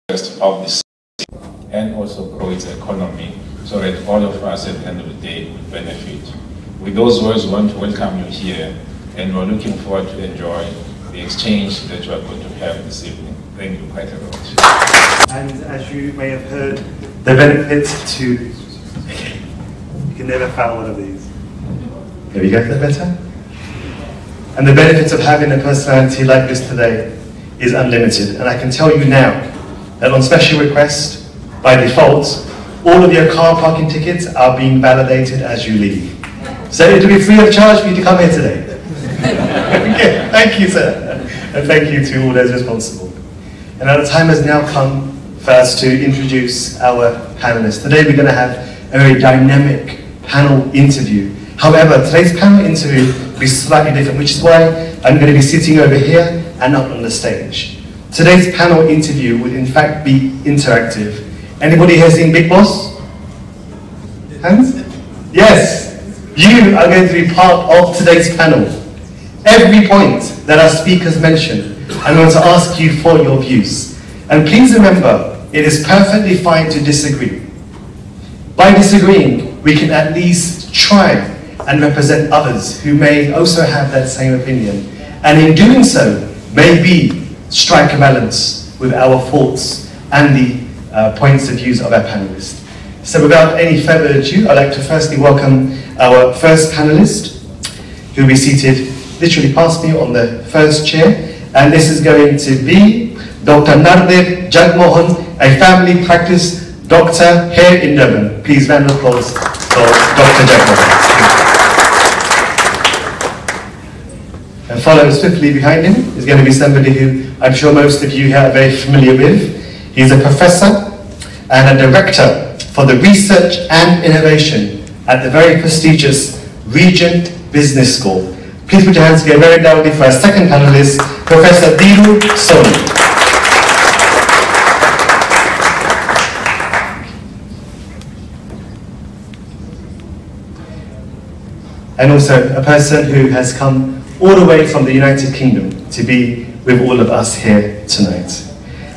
of the city and also grow its economy so that all of us at the end of the day will benefit. With those words, we want to welcome you here, and we're looking forward to enjoy the exchange that you are going to have this evening. Thank you quite a lot. And as you may have heard, the benefits to... You can never foul one of these. There we go, is that better? And the benefits of having a personality like this today is unlimited. And I can tell you now that on special request, by default, all of your car parking tickets are being validated as you leave. So it will be free of charge for you to come here today. Okay, thank you, sir. And thank you to all those responsible. And now the time has now come for us to introduce our panelists. Today we're going to have a very dynamic panel interview. However, today's panel interview will be slightly different, which is why I'm going to be sitting over here and not on the stage. Today's panel interview will in fact be interactive. Anybody here seen Big Boss? Hands? Yes! You are going to be part of today's panel. Every point that our speakers mention, I'm going to ask you for your views. And please remember, it is perfectly fine to disagree. By disagreeing, we can at least try and represent others who may also have that same opinion. And in doing so, maybe strike a balance with our thoughts and the points of views of our panelists. So without any further ado, I'd like to firstly welcome our first panelist, who will be seated literally past me on the first chair. And this is going to be Dr. Nardev Jagmohan, a family practice doctor here in Durban. Please, round of applause for Dr. Jagmohan. And following swiftly behind him is going to be somebody who I'm sure most of you here are very familiar with. He's a professor and a director for the research and innovation at the very prestigious Regent Business School. Please put your hands together very loudly for our second panelist, Professor Swami. And also a person who has come all the way from the United Kingdom to be with all of us here tonight.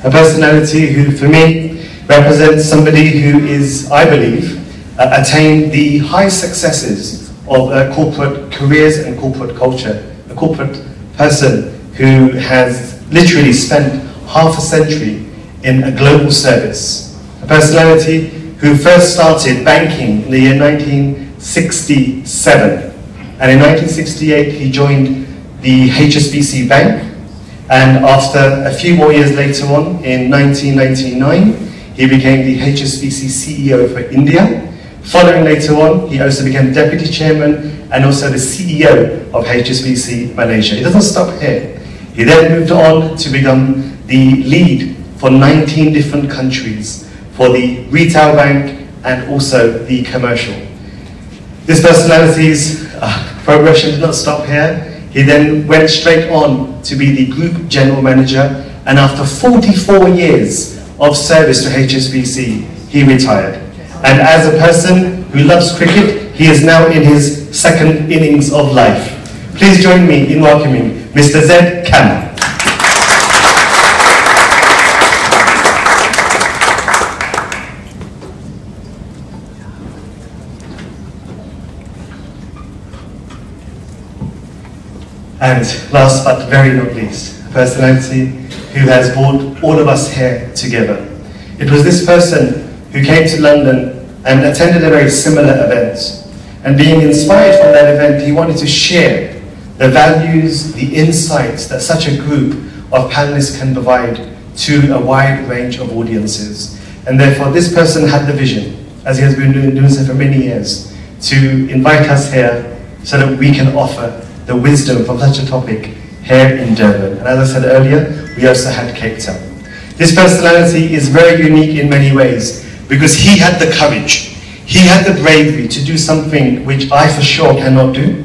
A personality who, for me, represents somebody who is, I believe, attained the high successes of corporate careers and corporate culture. A corporate person who has literally spent half a century in a global service. A personality who first started banking in the year 1967. And in 1968, he joined the HSBC Bank. And after a few more years later on, in 1999, he became the HSBC CEO for India. Following later on, he also became deputy chairman and also the CEO of HSBC Malaysia. He doesn't stop here. He then moved on to become the lead for 19 different countries for the retail bank and also the commercial. This personality's progression did not stop here. He then went straight on to be the group general manager, and after 44 years of service to HSBC, he retired. And as a person who loves cricket, he is now in his second innings of life. Please join me in welcoming Mr. Z. Khan. And last but very not least, a personality who has brought all of us here together. It was this person who came to London and attended a very similar event. And being inspired from that event, he wanted to share the values, the insights that such a group of panelists can provide to a wide range of audiences. And therefore, this person had the vision, as he has been doing so for many years, to invite us here so that we can offer the wisdom from such a topic here in Durban. And as I said earlier, we also had Cape Town. This personality is very unique in many ways because he had the courage, he had the bravery to do something which I for sure cannot do.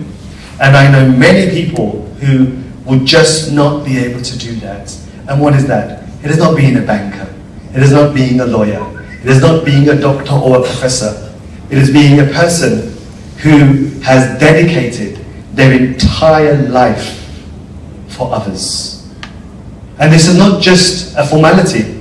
And I know many people who would just not be able to do that. And what is that? It is not being a banker. It is not being a lawyer. It is not being a doctor or a professor. It is being a person who has dedicated their entire life for others. And this is not just a formality.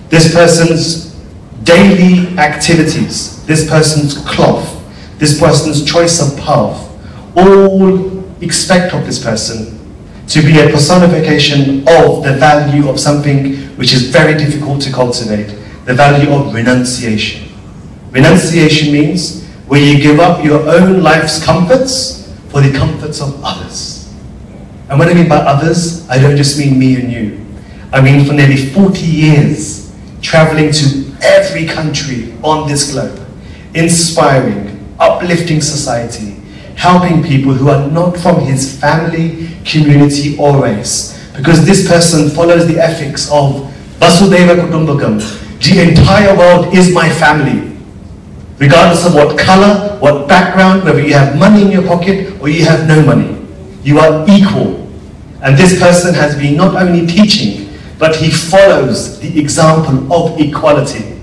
This this person's daily activities, this person's cloth, this person's choice of path, all expect of this person to be a personification of the value of something which is very difficult to cultivate, the value of renunciation. Renunciation means where you give up your own life's comforts for the comforts of others. And when I mean by others, I don't just mean me and you. I mean for nearly 40 years, traveling to every country on this globe, inspiring, uplifting society, helping people who are not from his family, community, or race. Because this person follows the ethics of Vasudhaiva Kutumbakam. The entire world is my family. Regardless of what color, what background, whether you have money in your pocket or you have no money. You are equal. And this person has been not only teaching, but he follows the example of equality.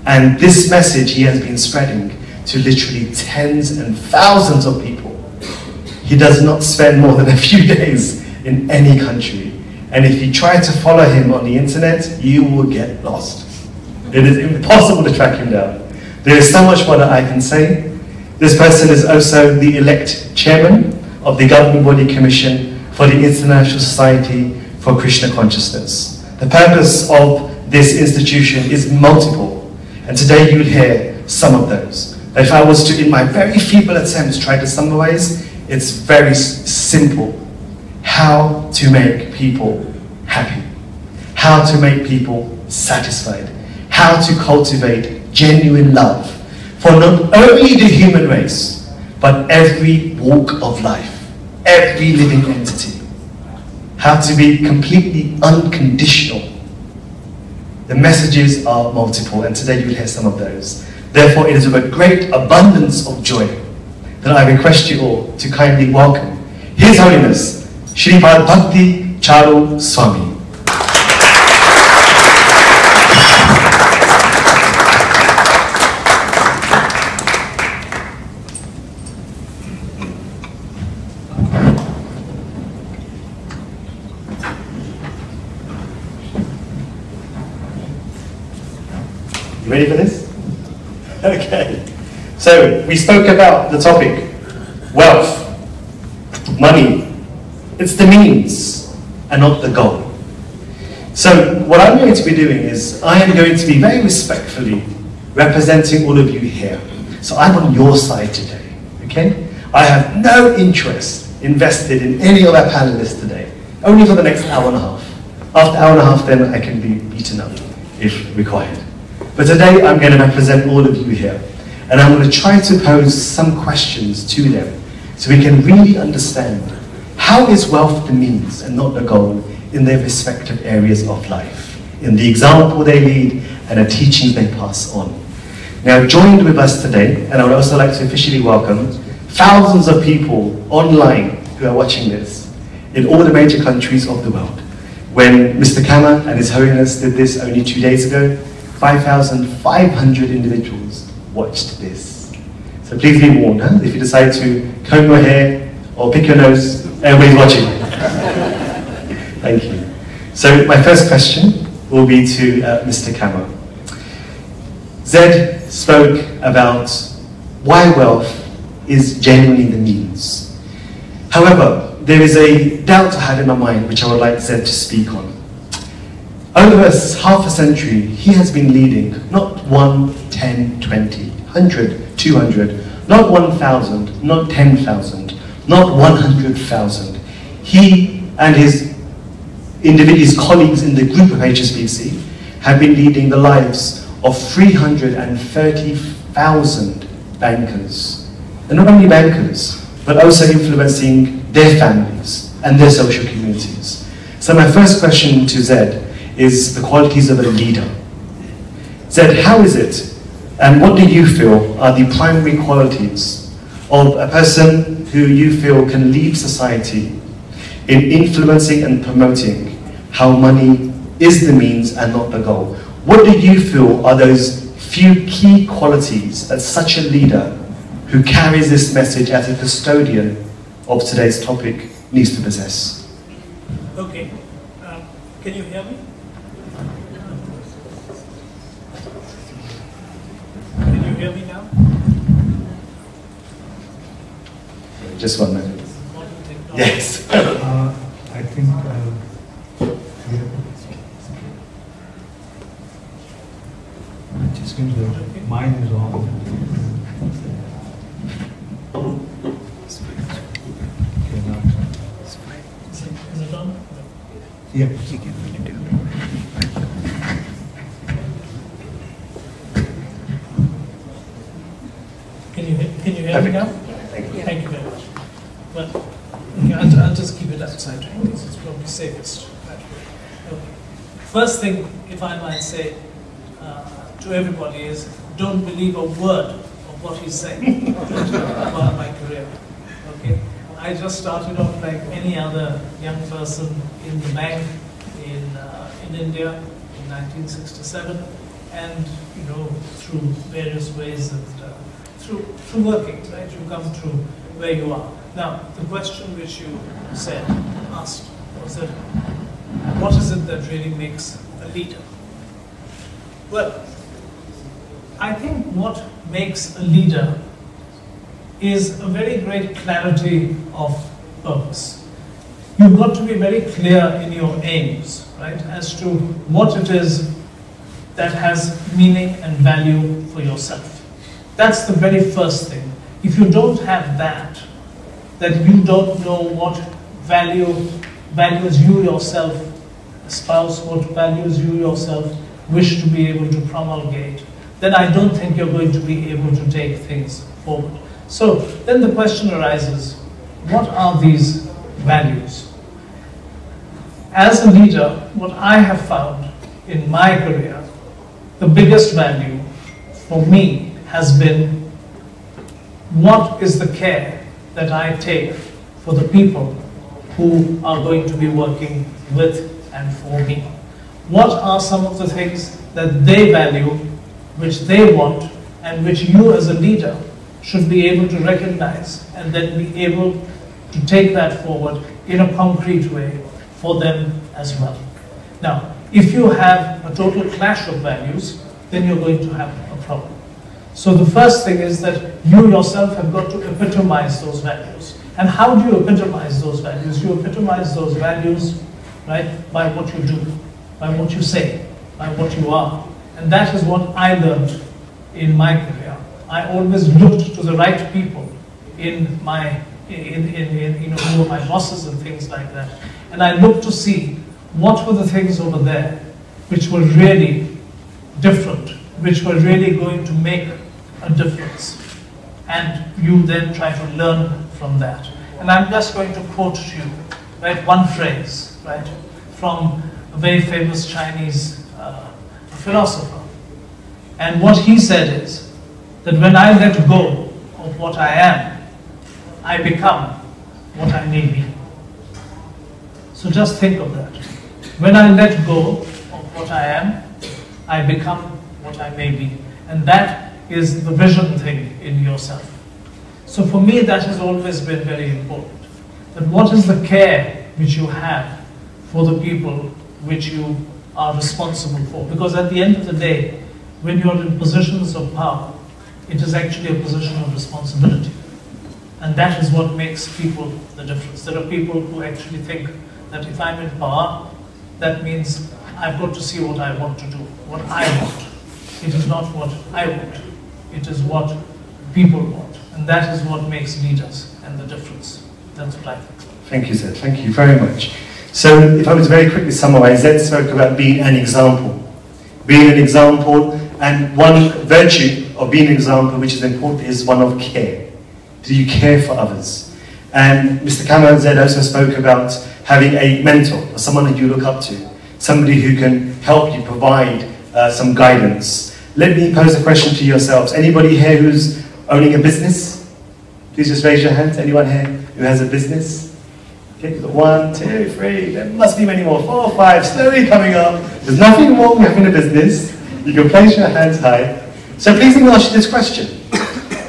And this message he has been spreading to literally tens and thousands of people. He does not spend more than a few days in any country. And if you try to follow him on the internet, you will get lost. It is impossible to track him down. There is so much more that I can say. This person is also the elect chairman of the Governing Body Commission for the International Society for Krishna Consciousness. The purpose of this institution is multiple, and today you'll hear some of those. If I was to, in my very feeble attempts, try to summarize, it's very simple. How to make people happy. How to make people satisfied. How to cultivate genuine love for not only the human race, but every walk of life, every living entity. How to be completely unconditional. The messages are multiple, and today you'll hear some of those. Therefore, it is with a great abundance of joy that I request you all to kindly welcome His Holiness, Shripad Bhakti Charu Swami. You ready for this? Okay. So, we spoke about the topic, wealth, money. It's the means and not the goal. So, what I'm going to be doing is, I am going to be very respectfully representing all of you here. So, I'm on your side today, okay? I have no interest invested in any of our panelists today, only for the next hour and a half. After hour and a half, then I can be beaten up, if required. But today I'm going to represent all of you here, and I'm going to try to pose some questions to them so we can really understand how is wealth the means and not the goal in their respective areas of life, in the example they lead and the teachings they pass on. Now, joined with us today, and I would also like to officially welcome thousands of people online who are watching this in all the major countries of the world. When Mr. Kama and His Holiness did this only 2 days ago, 5,500 individuals watched this. So please be warned, huh? If you decide to comb your hair or pick your nose, everybody's watching. Thank you. So my first question will be to Mr. Kama. Zed spoke about why wealth is genuinely the means. However, there is a doubt I had in my mind which I would like Zed to speak on. Over half a century, he has been leading not 1, 10, 20, 100, 200, not 1,000, not 10,000, not 100,000. He and his colleagues in the group of HSBC have been leading the lives of 330,000 bankers. And not only bankers, but also influencing their families and their social communities. So my first question to Zed is the qualities of a leader. Zed, how is it, and what do you feel are the primary qualities of a person who you feel can lead society in influencing and promoting how money is the means and not the goal? What do you feel are those few key qualities that such a leader who carries this message as a custodian of today's topic needs to possess? Okay. Can you hear me? hear me now? Just 1 minute. Yes. I think just going to mine is on. Okay, now. Is it on? Yeah. Can you hear me now? Thank you. Thank you very much. Well, okay, I'll just keep it outside because it's probably safest that way. Okay. First thing, if I might say to everybody, is don't believe a word of what he's saying about my career. Okay, I just started off like any other young person in the bank in India in 1967, and you know, through various ways and through working, right, you come to where you are. Now, the question which you asked was that, what is it that really makes a leader? Well, I think what makes a leader is a very great clarity of purpose. You've got to be very clear in your aims, right, as to what it is that has meaning and value for yourself. That's the very first thing. If you don't have that you don't know what values you yourself espouse, what values you yourself wish to be able to promulgate, then I don't think you're going to be able to take things forward. So then the question arises, what are these values? As a leader, what I have found in my career, the biggest value for me has been, what is the care that I take for the people who are going to be working with and for me? What are some of the things that they value, which they want, and which you as a leader should be able to recognize and then be able to take that forward in a concrete way for them as well? Now, if you have a total clash of values, then you're going to have a problem. So the first thing is that you yourself have got to epitomize those values. And how do you epitomize those values? You epitomize those values, right, by what you do, by what you say, by what you are. And that is what I learned in my career. I always looked to the right people in my, you know, who were my bosses and things like that. And I looked to see what were the things over there which were really different, which were really going to make a difference. And you then try to learn from that. And I'm just going to quote to you, right, one phrase, right, from a very famous Chinese philosopher. And what he said is that when I let go of what I am, I become what I may be. So just think of that. When I let go of what I am, I become what I may be. And that is the vision thing in yourself. So for me, that has always been very important. That what is the care which you have for the people which you are responsible for? Because at the end of the day, when you're in positions of power, it is actually a position of responsibility. And that is what makes people the difference. There are people who actually think that if I'm in power, that means I've got to see what I want to do, what I want. It is not what I want. It is what people want. And that is what makes leaders and the difference. That's what I think. Thank you, sir. Thank you very much. So if I was very quickly summarize, let's spoke about being an example. Being an example, and one virtue of being an example which is important is one of care. Do you care for others? And Mr. Kamal Z also spoke about having a mentor, or someone that you look up to, somebody who can help you provide some guidance. Let me pose a question to yourselves. Anybody here who's owning a business? Please just raise your hands. Anyone here who has a business? Okay, we've got 1, 2, 3, there must be many more. 4, 5, slowly coming up. There's nothing wrong with having a business. You can place your hands high. So please let me ask you this question.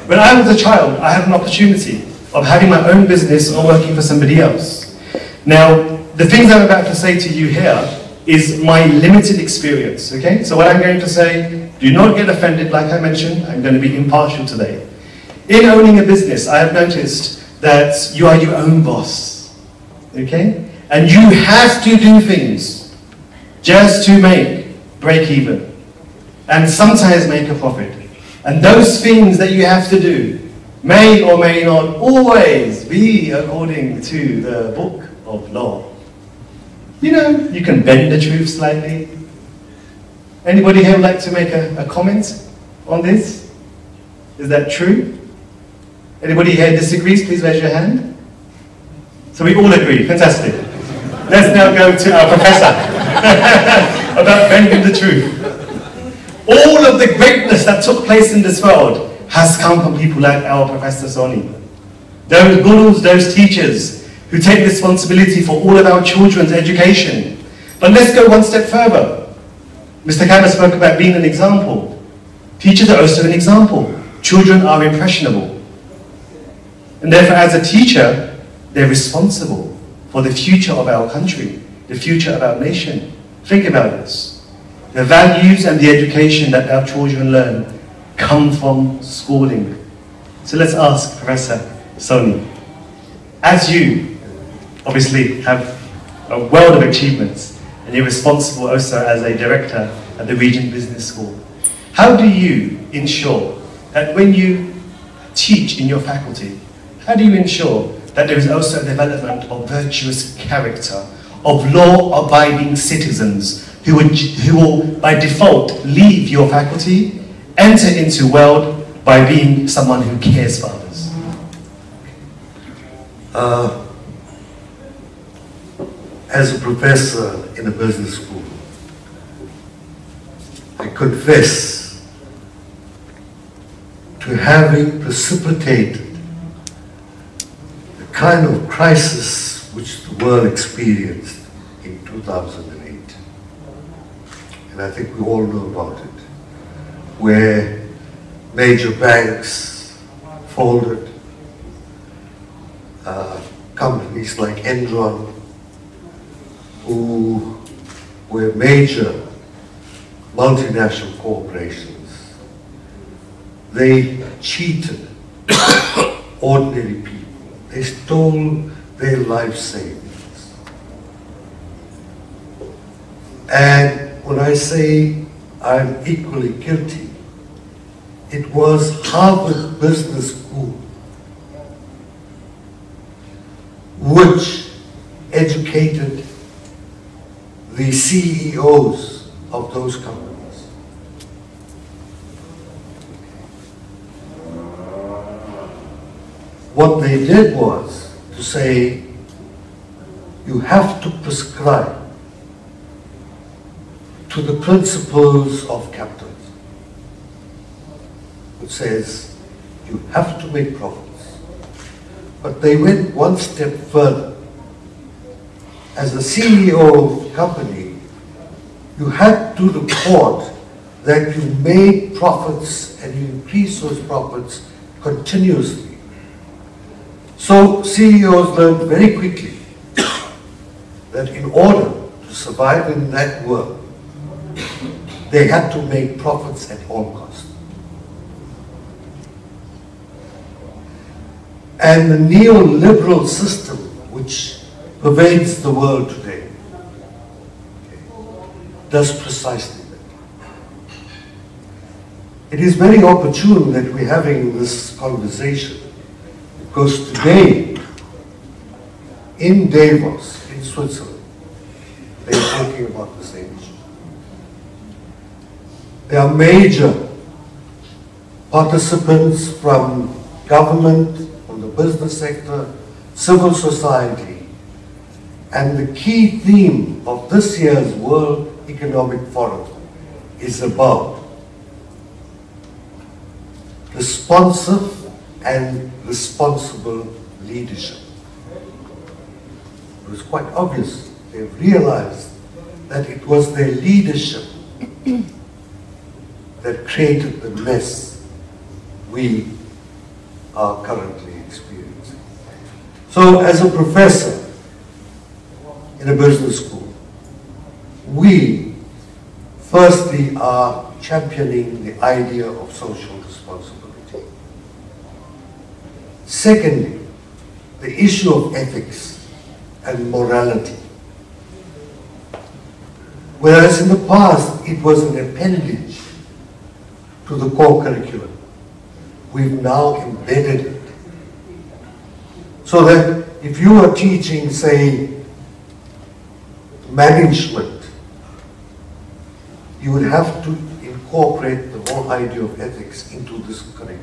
When I was a child, I had an opportunity of having my own business or working for somebody else. Now, the things I'm about to say to you here is my limited experience, okay? So what I'm going to say, do not get offended, like I mentioned, I'm going to be impartial today. In owning a business, I have noticed that you are your own boss, okay? And you have to do things just to break even, and sometimes make a profit. And those things that you have to do may or may not always be according to the book of law. You know, you can bend the truth slightly. Anybody here would like to make a comment on this? Is that true? Anybody here disagrees? Please raise your hand. So we all agree. Fantastic. Let's now go to our professor about bending the truth. All of the greatness that took place in this world has come from people like our Professor Swami. Those gurus, those teachers who take responsibility for all of our children's education. But let's go one step further. Mr. Kama spoke about being an example. Teachers are also an example. Children are impressionable. And therefore, as a teacher, they're responsible for the future of our country, the future of our nation. Think about this. The values and the education that our children learn come from schooling. So let's ask Professor Swami, as you obviously have a world of achievements and you're responsible also as a director at the Regent Business School, how do you ensure that when you teach in your faculty, how do you ensure that there is also a development of virtuous character, of law-abiding citizens who will, by default, leave your faculty, enter into world by being someone who cares for others? As a professor in a business school, I confess to having precipitated the kind of crisis which the world experienced in 2008. And I think we all know about it, where major banks folded, companies like Enron, who were major multinational corporations, they cheated ordinary people. They stole their life savings. And when I say I'm equally guilty, it was Harvard Business School which educated the CEOs of those companies. What they did was to say, you have to prescribe to the principles of capitalism, which says you have to make profits. But they went one step further. As a CEO of a company, you had to report that you made profits and you increased those profits continuously. So CEOs learned very quickly that in order to survive in that world, they had to make profits at all costs. And the neoliberal system which pervades the world today does precisely that. It is very opportune that we're having this conversation because today in Davos, in Switzerland, they're talking about the same issue. There are major participants from government, from the business sector, civil society, and the key theme of this year's World Economic Forum is about responsive and responsible leadership. It was quite obvious. They've realized that it was their leadership that created the mess we are currently experiencing. So as a professor in a business school, we firstly are championing the idea of social responsibility. Secondly, the issue of ethics and morality. Whereas in the past it was an appendage to the core curriculum, we've now embedded it. So that if you are teaching, say, management, you would have to incorporate the whole idea of ethics into this curriculum.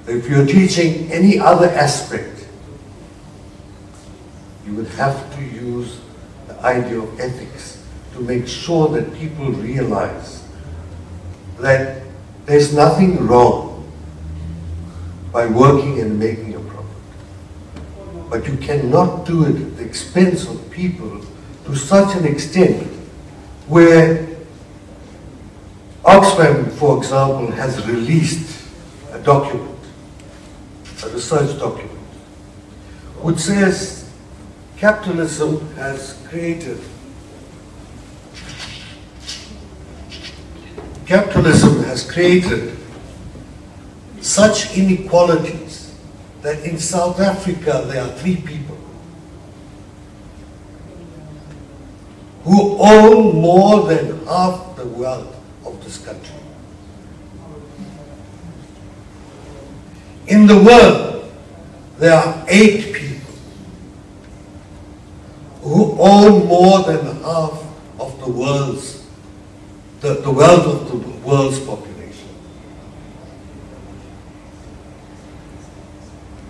If you're teaching any other aspect, you would have to use the idea of ethics to make sure that people realize that there's nothing wrong by working and making a profit. But you cannot do it at the expense of people to such an extent where Oxfam, for example, has released a document, a research document, which says capitalism has created such inequalities that in South Africa there are 3 people who own more than half the wealth of this country. In the world, there are 8 people who own more than half of the world's, the wealth of the world's population.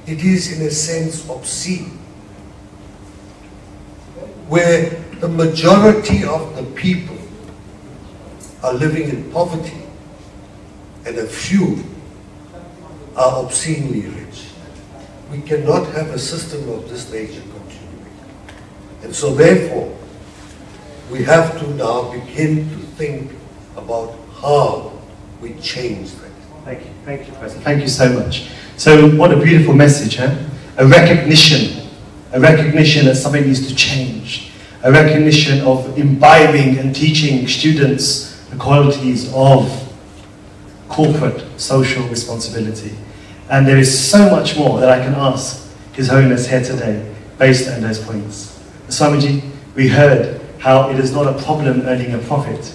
It is in a sense obscene, where the majority of the people are living in poverty and a few are obscenely rich. We cannot have a system of this nature continuing. And so therefore, we have to now begin to think about how we change that. Thank you, Professor. Thank you so much. So what a beautiful message, huh? A recognition that something needs to change, a recognition of imbibing and teaching students the qualities of corporate social responsibility. And there is so much more that I can ask His Holiness here today based on those points. Swamiji, we heard how it is not a problem earning a profit.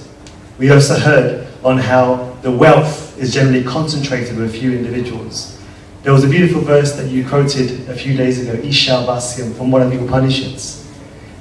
We also heard on how the wealth is generally concentrated with a few individuals. There was a beautiful verse that you quoted a few days ago, Isha Vasyam, from one of the Upanishads.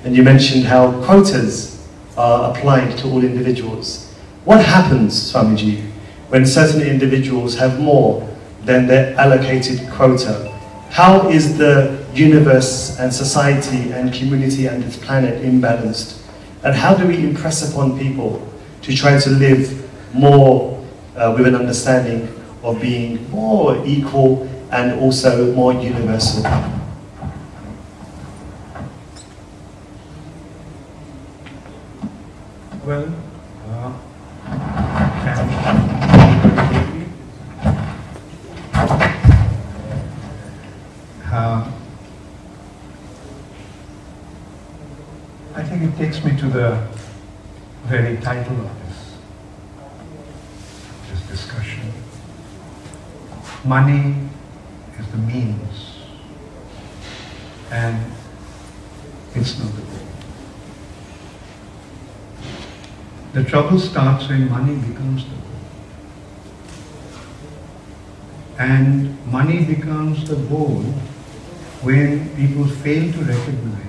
And you mentioned how quotas are applied to all individuals. What happens, Swamiji, when certain individuals have more than their allocated quota? How is the universe and society and community and its planet imbalanced? And how do we impress upon people to try to live more with an understanding of being more equal and also more universal? Well, I think it takes me to the very title of this discussion. Money is the means, and it's not the goal. The trouble starts when money becomes the goal. And money becomes the goal when people fail to recognize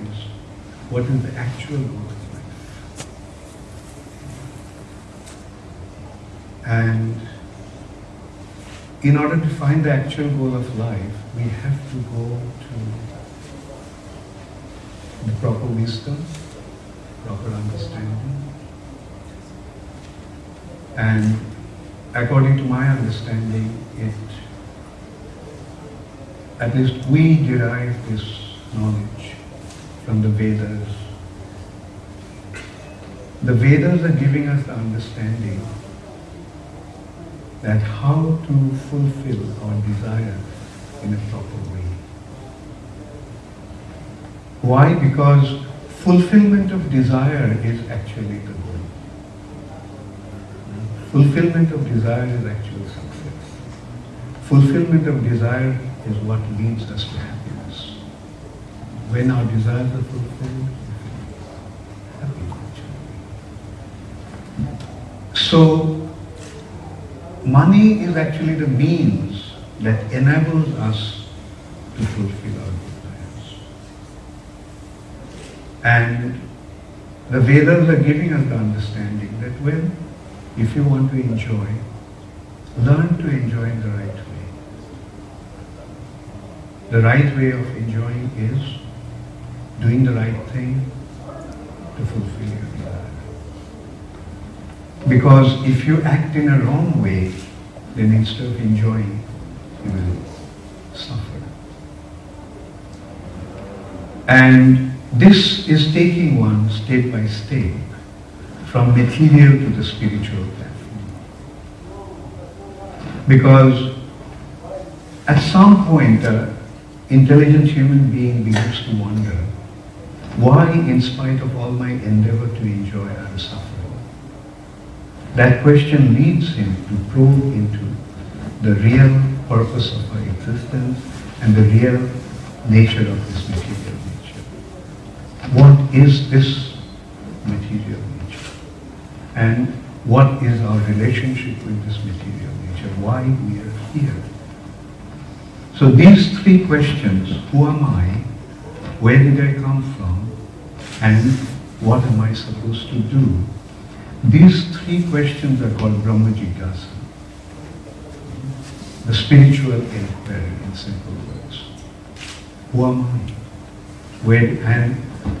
what is the actual goal of life. And in order to find the actual goal of life, we have to go to the proper wisdom, proper understanding. And according to my understanding, at least we derive this knowledge from the Vedas. The Vedas are giving us the understanding that how to fulfill our desire in a proper way. Why? Because fulfillment of desire is actually the goal. Fulfillment of desire is actual success. Fulfillment of desire is what leads us to happiness. When our desires are fulfilled, we feel happy. So, money is actually the means that enables us to fulfill our desires. And the Vedas are giving us the understanding that when, if you want to enjoy, learn to enjoy in the right way. The right way of enjoying is doing the right thing to fulfill your desire. Because if you act in a wrong way, then instead of enjoying, you will suffer. And this is taking one step by step from material to the spiritual platform. Because at some point, an intelligent human being begins to wonder, why in spite of all my endeavor to enjoy, I am suffering? That question leads him to probe into the real purpose of our existence and the real nature of this material nature. What is this material nature? And what is our relationship with this material nature? Why we are here? So these three questions, who am I, where did I come from, and what am I supposed to do? These three questions are called Brahma Jigyasa, the spiritual inquiry in simple words. Who am I? Where, and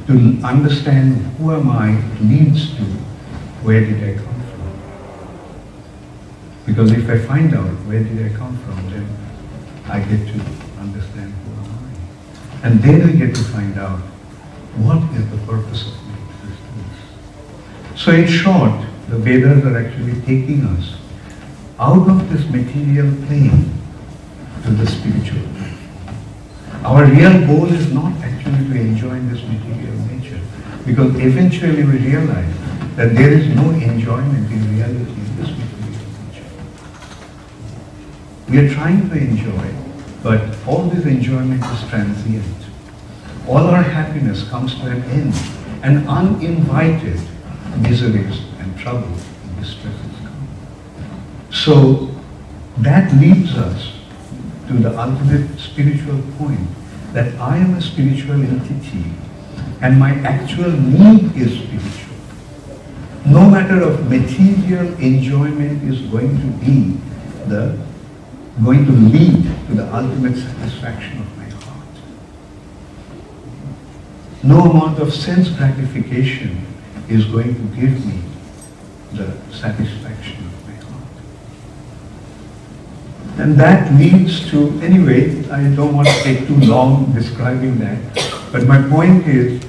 to understand who am I leads to where did I come from? Because if I find out where did I come from, then I get to understand who am I. And then we get to find out what is the purpose of my existence. So in short, the Vedas are actually taking us out of this material plane to the spiritual plane. Our real goal is not actually to enjoy this material nature, because eventually we realize that there is no enjoyment in reality in this material nature. We are trying to enjoy, but all this enjoyment is transient. All our happiness comes to an end, and uninvited miseries and troubles and distresses come. So that leads us to the ultimate spiritual point, that I am a spiritual entity and my actual need is spiritual. No matter of material enjoyment is going to lead to the ultimate satisfaction of my heart. No amount of sense gratification is going to give me the satisfaction of my heart. And that leads to, anyway, I don't want to take too long describing that, but my point is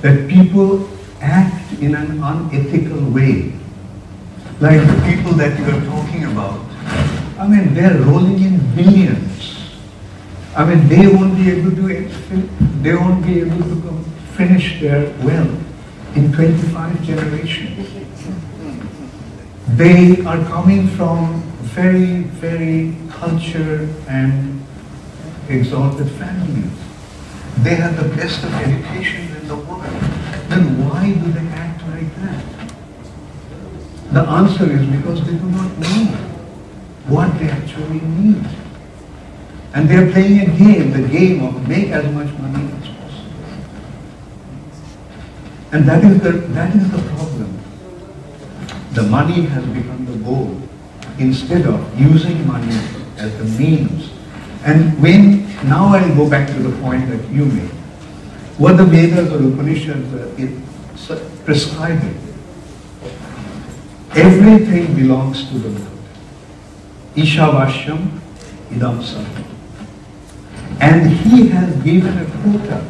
that people act in an unethical way. Like the people that you are talking about, I mean, they're rolling in billions. I mean, they won't be able to finish their wealth in 25 generations. They are coming from very, very cultured and exalted families. They have the best of education in the world. Then why do they act like that? The answer is because they do not know what they actually need. And they are playing a game, the game of make as much money as possible. And that is the problem. The money has become the goal instead of using money as the means. And now I'll go back to the point that you made. What the Vedas or Upanishads are prescribing, everything belongs to the Lord. Ishavashyam idam sarvam. And He has given a quota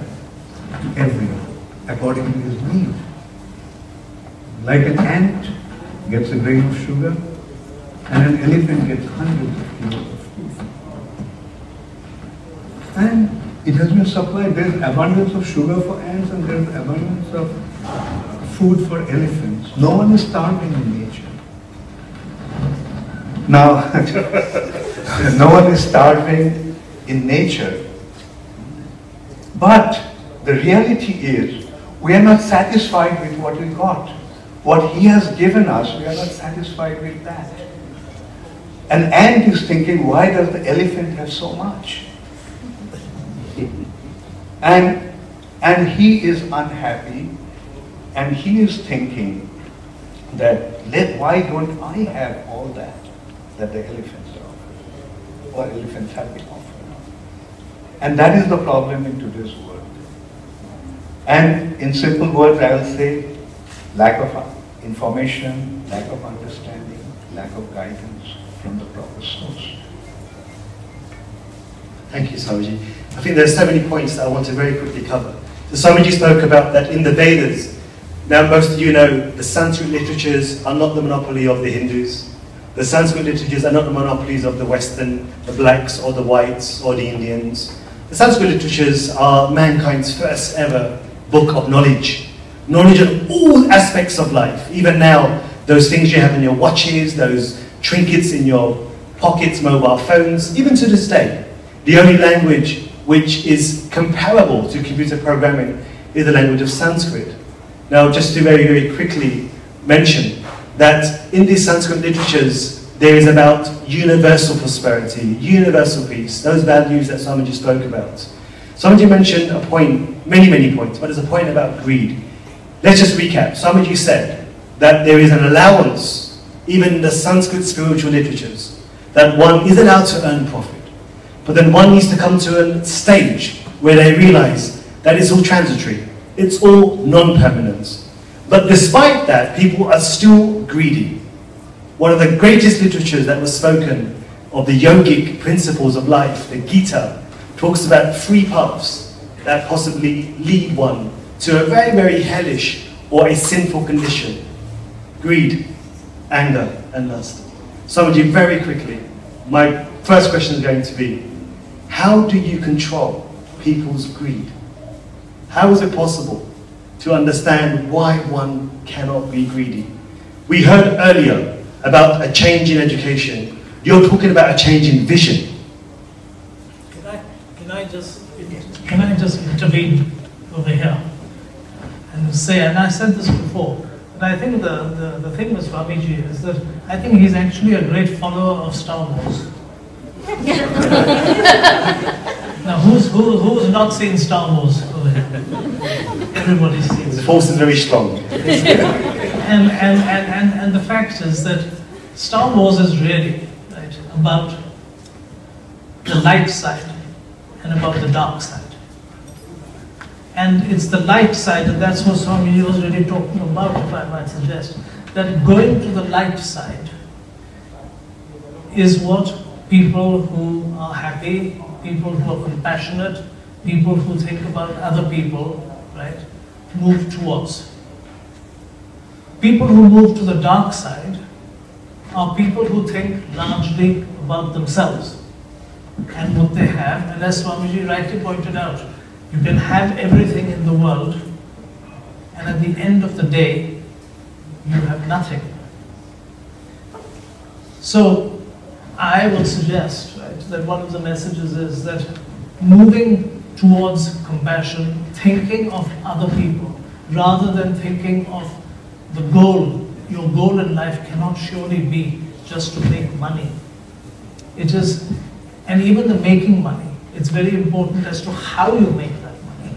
to everyone according to his need. Like an ant gets a grain of sugar, and an elephant gets hundreds of kilos of food. And it has been supplied. There's abundance of sugar for ants and there's abundance of food for elephants. No one is starving in nature. Now, no one is starving in nature. But the reality is, we are not satisfied with what we got. What he has given us, we are not satisfied with that. An ant is thinking, why does the elephant have so much? And he is unhappy, and he is thinking that, why don't I have all that the elephants are offering, or elephants have been offering? And that is the problem in today's world. And in simple words, I will say, lack of information, lack of understanding, lack of guidance from the proper source. Thank you, Swamiji. I think there's so many points that I want to very quickly cover. So Swamiji spoke about that in the Vedas. Now most of you know the Sanskrit literatures are not the monopoly of the Hindus. The Sanskrit literatures are not the monopolies of the Western, the blacks or the whites or the Indians. The Sanskrit literatures are mankind's first ever book of knowledge. Knowledge on all aspects of life. Even now, those things you have in your watches, those trinkets in your pockets, mobile phones, even to this day, the only language which is comparable to computer programming is the language of Sanskrit. Now, just to very, very quickly mention that in these Sanskrit literatures, there is about universal prosperity, universal peace, those values that Swamiji spoke about. Swamiji mentioned a point, many points, but there's a point about greed. Let's just recap. Swamiji said that there is an allowance, even in the Sanskrit spiritual literatures, that one is allowed to earn profit. But then one needs to come to a stage where they realize that it's all transitory, it's all non-permanent. But despite that, people are still greedy. One of the greatest literatures that was spoken of the yogic principles of life, the Gita, talks about 3 paths that possibly lead one to a very, very hellish or a sinful condition. Greed, anger, and lust. Swamiji, very quickly, my first question is going to be, how do you control people's greed? How is it possible to understand why one cannot be greedy? We heard earlier about a change in education. You're talking about a change in vision. Can I just intervene over here and say, and I said this before, but I think the thing with Swamiji is that I think he's actually a great follower of Star Wars. Now, who's not seen Star Wars over here? Everybody's seen. The force is very strong. And the fact is that Star Wars is really about the light side and about the dark side. And it's the light side, and that's what Swami was really talking about, if I might suggest, that going to the light side is what people who are happy, people who are compassionate, people who think about other people, right, move towards. People who move to the dark side are people who think largely about themselves and what they have, and as Swamiji rightly pointed out, you can have everything in the world, and at the end of the day, you have nothing. So, I would suggest, right, that one of the messages is that moving towards compassion, thinking of other people, rather than thinking of the goal. Your goal in life cannot surely be just to make money. It is, and even the making money, it's very important as to how you make that money.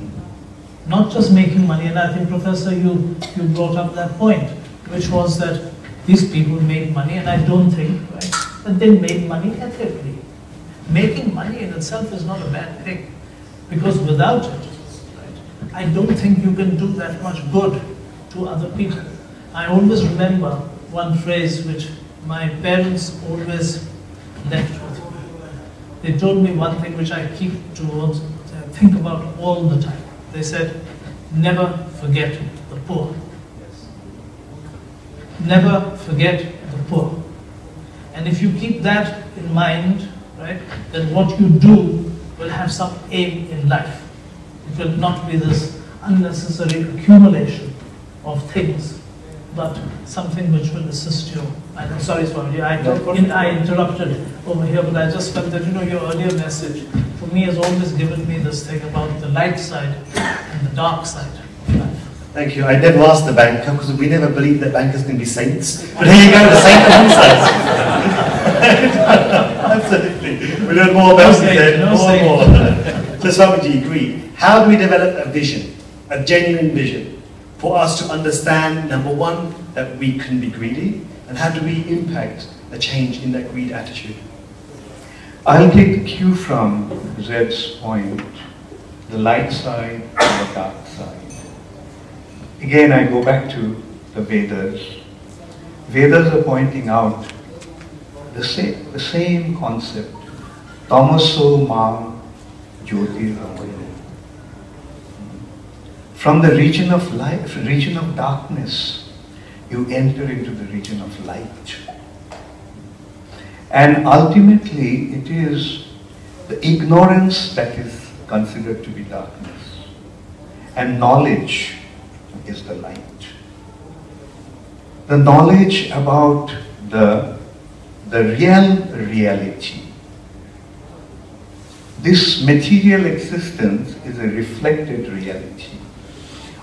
Not just making money, and I think Professor, you brought up that point, which was that these people made money, and I don't think, right, that they made money ethically. Making money in itself is not a bad thing, because without it, right, I don't think you can do that much good to other people. I always remember one phrase which my parents always left with me. They told me one thing which I keep towards, I think about all the time. They said, never forget the poor. Never forget the poor. And if you keep that in mind, right, then what you do will have some aim in life. It will not be this unnecessary accumulation of things, but something which will assist you. I'm sorry, Swami, I interrupted over here, but I just felt that, your earlier message for me has always given me this thing about the light side and the dark side of life. Thank you. I never asked the banker because we never believed that bankers can be saints. But here you go, the saint answers. Absolutely. We learn more about it then, more and more. So Swamiji, agree. How do we develop a vision, a genuine vision, for us to understand, number one, that we can be greedy, and how do we impact a change in that greed attitude? I'll take the cue from Zed's point, the light side and the dark side. Again, I go back to the Vedas. Vedas are pointing out the same concept. Tamaso mam jyotirgamaya. From the region of life, region of darkness, you enter into the region of light. And ultimately, it is the ignorance that is considered to be darkness. And knowledge is the light. The knowledge about the real reality. This material existence is a reflected reality.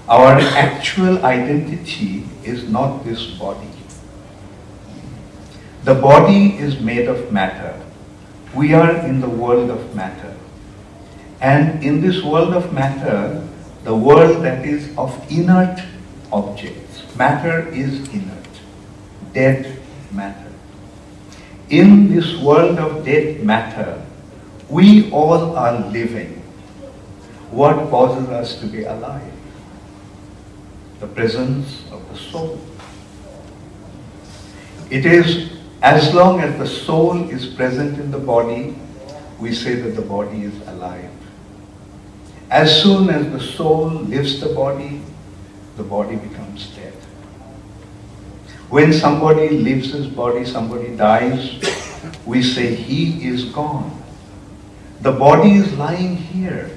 Our actual identity is not this body. The body is made of matter. We are in the world of matter. And in this world of matter, the world that is of inert objects. Matter is inert, dead matter. In this world of dead matter, we all are living. What causes us to be alive? The presence of the soul. It is as long as the soul is present in the body, we say that the body is alive. As soon as the soul leaves the body becomes dead. When somebody leaves his body, somebody dies, we say he is gone. The body is lying here.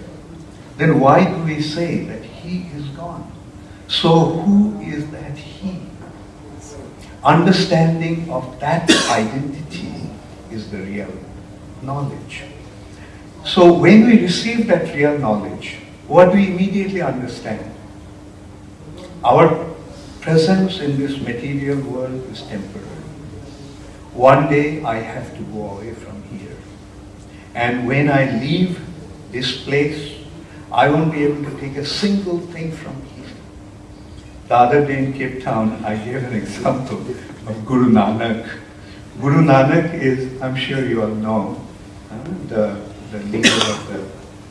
Then why do we say that he is gone? So who is that he? Understanding of that identity is the real knowledge. So when we receive that real knowledge, what do we immediately understand? Our presence in this material world is temporary. One day I have to go away from here. And when I leave this place, I won't be able to take a single thing from here. The other day in Cape Town, I gave an example of Guru Nanak. Guru Nanak is, I'm sure you all know, the leader of the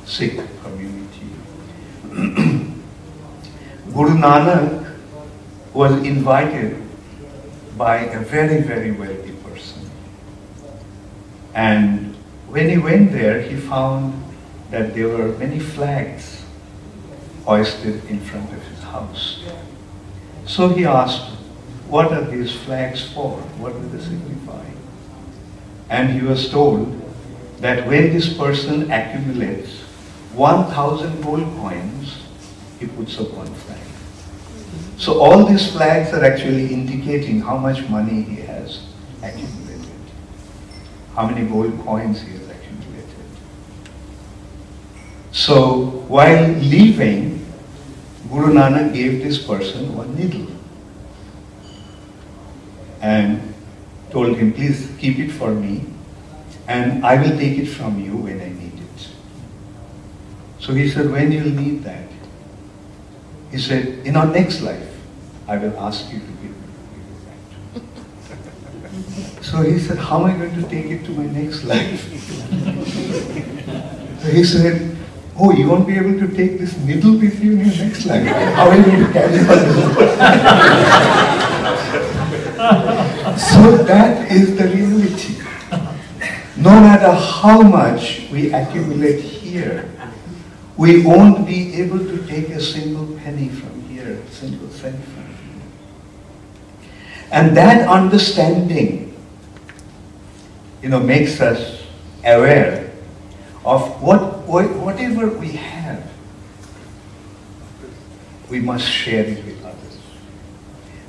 Sikh community. Guru Nanak was invited by a very, very wealthy person. And when he went there, he found that there were many flags hoisted in front of his house. So he asked, what are these flags for? What do they signify? And he was told that when this person accumulates 1,000 gold coins, he puts up one flag. So all these flags are actually indicating how much money he has accumulated, how many gold coins he has accumulated. So while leaving, Guru Nanak gave this person one needle and told him, please keep it for me and I will take it from you when I need it. So he said, when you'll need that? He said, in our next life, I will ask you to give it back. So he said, how am I going to take it to my next life? So he said, oh, you won't be able to take this needle with you in your next life. How are you going to carry on? So that is the reality. No matter how much we accumulate here, we won't be able to take a single penny from here, a single cent from here. And that understanding, makes us aware of what whatever we have, we must share it with others.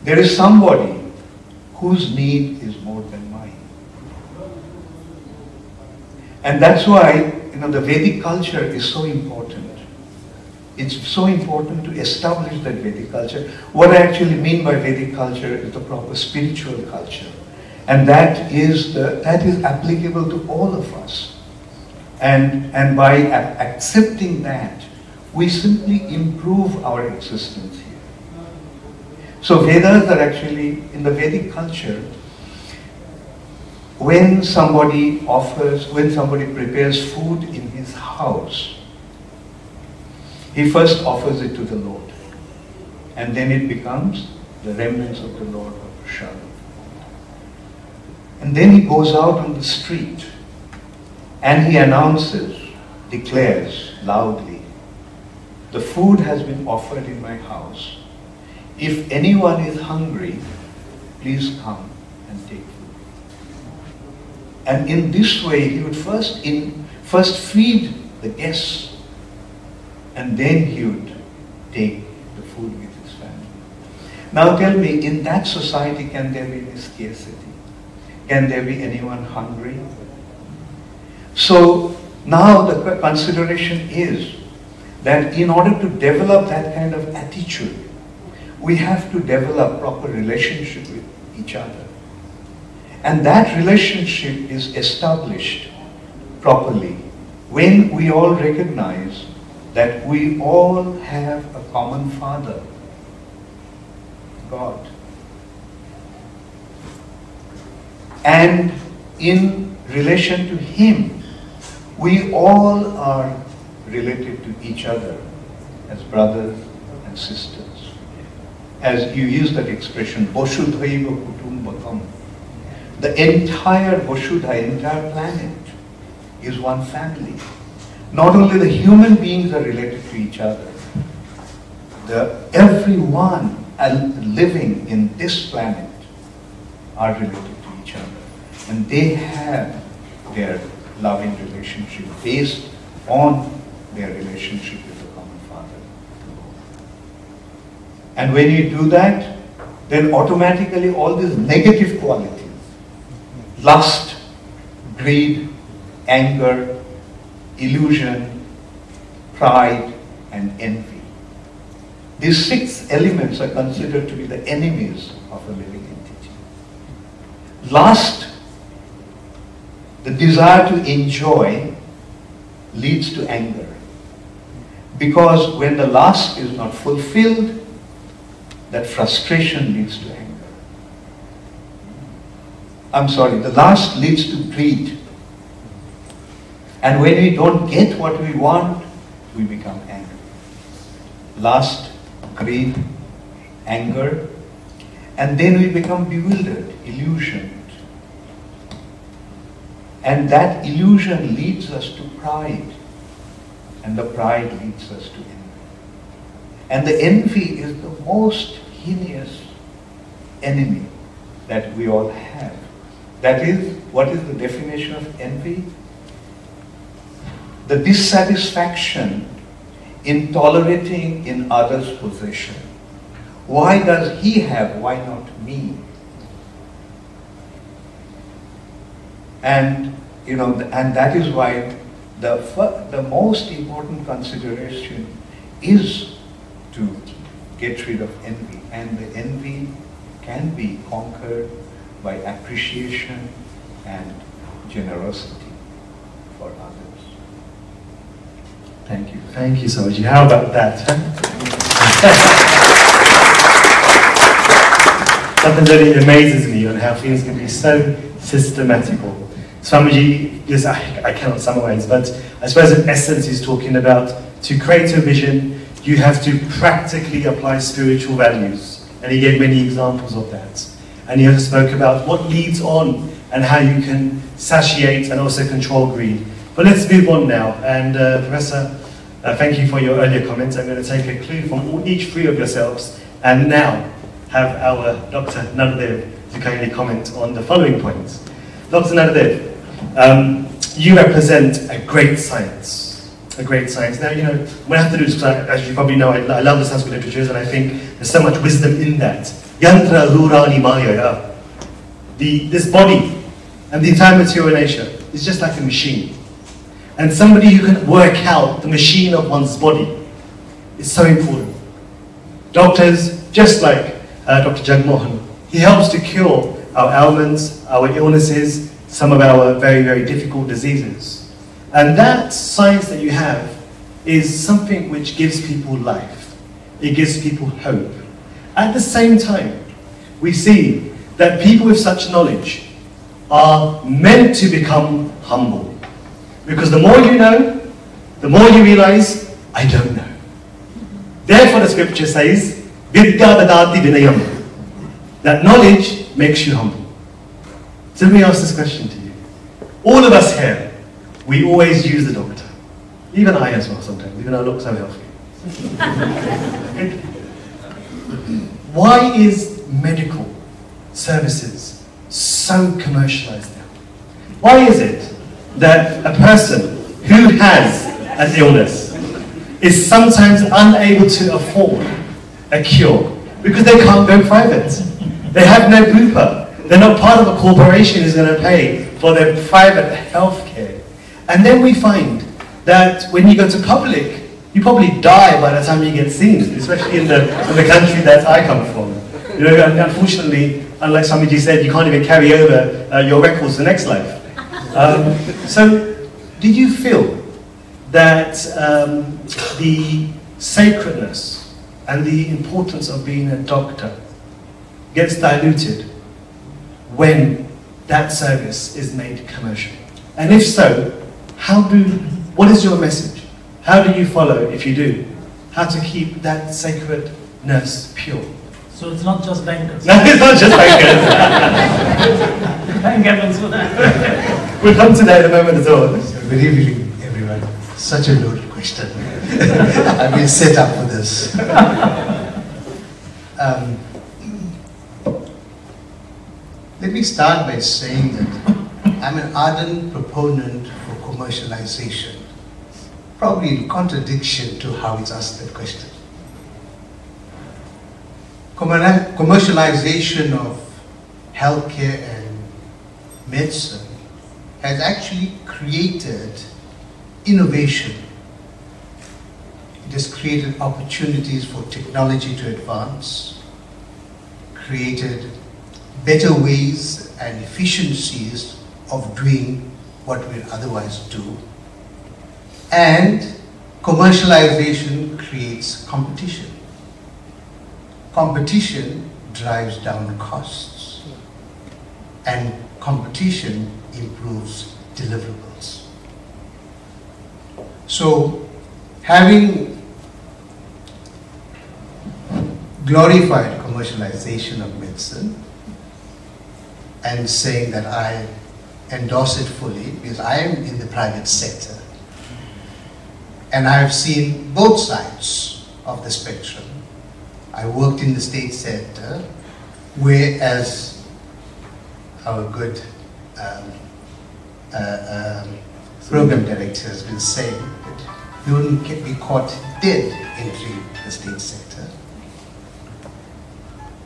There is somebody whose need is more than mine. And that's why, the Vedic culture is so important. It's so important to establish that Vedic culture. What I actually mean by Vedic culture is the proper spiritual culture. And that is applicable to all of us. And by accepting that, we simply improve our existence here. So Vedas are actually, in the Vedic culture, when somebody prepares food in his house, he first offers it to the Lord. And then it becomes the remnants of the Lord of Charu. And then he goes out on the street and he announces, declares loudly, the food has been offered in my house. If anyone is hungry, please come and take food. And in this way, he would first feed the guests, and then he would take the food with his family. Now tell me, in that society, can there be any scarcity? Can there be anyone hungry? So now the consideration is that in order to develop that kind of attitude, we have to develop proper relationship with each other. And that relationship is established properly when we all recognize that we all have a common Father, God. And in relation to Him, we all are related to each other as brothers and sisters. As you use that expression, Vasudhaiva Kutumbakam. The entire Vasudha, entire planet, is one family. Not only the human beings are related to each other, everyone living in this planet are related to each other. And they have their loving relationship based on their relationship with the common Father. And when you do that, then automatically all these negative qualities, lust, greed, anger, illusion, pride, and envy. These 6 elements are considered to be the enemies of a living entity. Lust, the desire to enjoy, leads to anger. Because when the lust is not fulfilled, that frustration leads to anger. The lust leads to greed. And when we don't get what we want, we become angry. Lust, greed, anger, and then we become bewildered, illusioned. And that illusion leads us to pride. And the pride leads us to envy. And the envy is the most heinous enemy that we all have. That is, what is the definition of envy? The dissatisfaction in tolerating in others' possession. Why does he have, why not me? And and that is why the most important consideration is to get rid of envy. And the envy can be conquered by appreciation and generosity for others. Thank you. Thank you, Swamiji. How about that? Something really amazes me on how things can be so systematical. Swamiji, yes, I cannot summarize, but I suppose in essence he's talking about to create a vision, you have to practically apply spiritual values. And he gave many examples of that. And he also spoke about what leads on and how you can satiate and also control greed. But let's move on now. And Professor, thank you for your earlier comments. I'm going to take a clue from each 3 of yourselves and now have our Dr. Nadadev to kindly comment on the following points. Dr. Nadadev, you represent a great science. a great science. Now, you know, what I have to do is, as you probably know, I love the Sanskrit literatures, and I think there's so much wisdom in that. Yantra rurani maya. This body and the entire material nature is just like a machine. And somebody who can work out the machine of one's body is so important. Doctors, just like Dr. Jagmohan, he helps to cure our ailments, our illnesses, some of our very, very difficult diseases. And that science that you have is something which gives people life. It gives people hope. At the same time, we see that people with such knowledge are meant to become humble. Because the more you know, the more you realize, I don't know. Therefore the scripture says, Vidya dadati vinayam, that knowledge makes you humble. So let me ask this question to you. All of us here, we always use the doctor. Even I as well sometimes, even though I look so healthy. Why is medical services so commercialized now? Why is it that a person who has an illness is sometimes unable to afford a cure because they can't go private? They have no bupa. They're not part of a corporation who's going to pay for their private health care. And then we find that when you go to public, you probably die by the time you get seen, especially in the country that I come from. You know, unfortunately, unlike Swamiji said, you can't even carry over your records to the next life. So, did you feel that the sacredness and the importance of being a doctor gets diluted when that service is made commercial? And if so, what is your message? How do you follow, if you do, how to keep that sacredness pure? So it's not just bankers. No, it's not just bankers. Thank heavens for that. We'll come to that in a moment as well. Good evening, everyone. Such a loaded question. I've been set up for this. Let me start by saying that I'm an ardent proponent for commercialization, probably in contradiction to how it's asked that question. Commercialization of healthcare and medicine has actually created innovation. It has created opportunities for technology to advance, created better ways and efficiencies of doing what we otherwise do. And commercialization creates competition. Competition drives down costs, and competition improves deliverables. So, having glorified commercialization of medicine and saying that I endorse it fully because I am in the private sector and I have seen both sides of the spectrum. I worked in the state sector, whereas our good program director has been saying that you wouldn't be caught dead entering the state sector.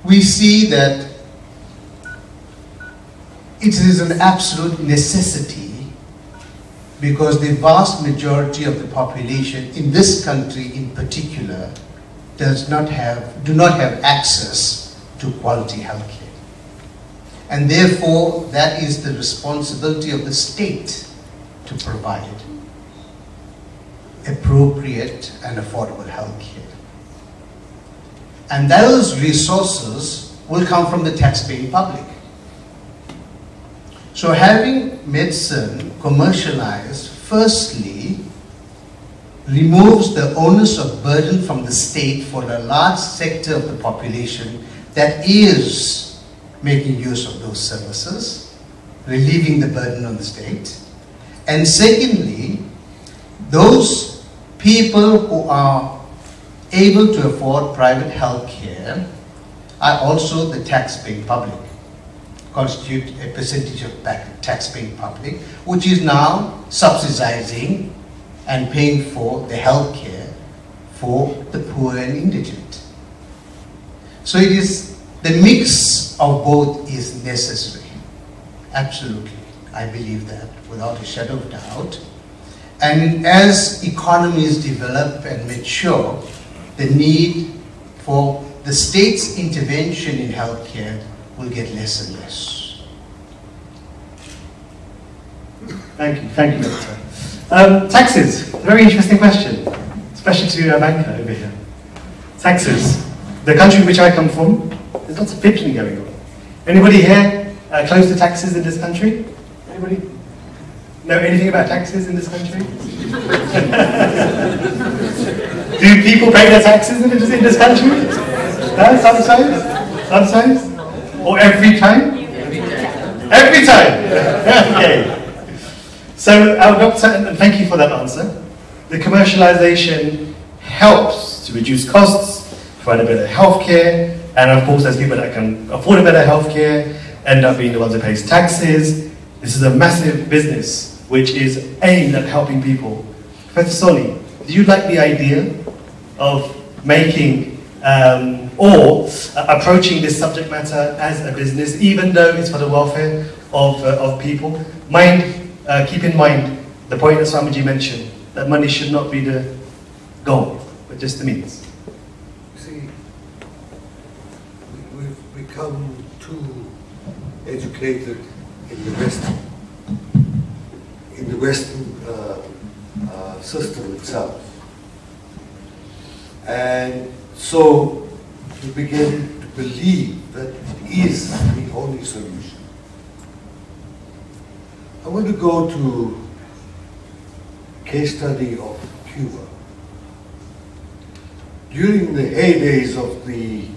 We see that it is an absolute necessity because the vast majority of the population in this country in particular do not have access to quality health care. And therefore, that is the responsibility of the state to provide appropriate and affordable health care. And those resources will come from the taxpaying public. So having medicine commercialized, firstly, removes the onus of burden from the state for a large sector of the population that is making use of those services, relieving the burden on the state. And secondly, those people who are able to afford private health care are also the tax-paying public, constitute a percentage of tax-paying public, which is now subsidizing and paying for the health care for the poor and indigent. So it is, the mix of both is necessary. Absolutely, I believe that without a shadow of doubt. And as economies develop and mature, the need for the state's intervention in healthcare will get less and less. Thank you, Doctor. Taxes, very interesting question, especially to a banker over here. Taxes, the country which I come from, there's lots of pigeoning going on. Anybody here close to taxes in this country? Anybody know anything about taxes in this country? Do people pay their taxes in this country? No, sometimes? Or every time? Every time! Okay. So, our doctor, and thank you for that answer. The commercialization helps to reduce costs, provide a better healthcare, and of course, there's people that can afford a better healthcare, end up being the ones that pay taxes. This is a massive business which is aimed at helping people. Professor Soni, do you like the idea of making or approaching this subject matter as a business, even though it's for the welfare of people? Keep in mind the point that Swamiji mentioned, that money should not be the goal, but just the means. See, we've become too educated in the Western system itself. And so we begin to believe that it is the only solution. I want to go to case study of Cuba. During the heydays of the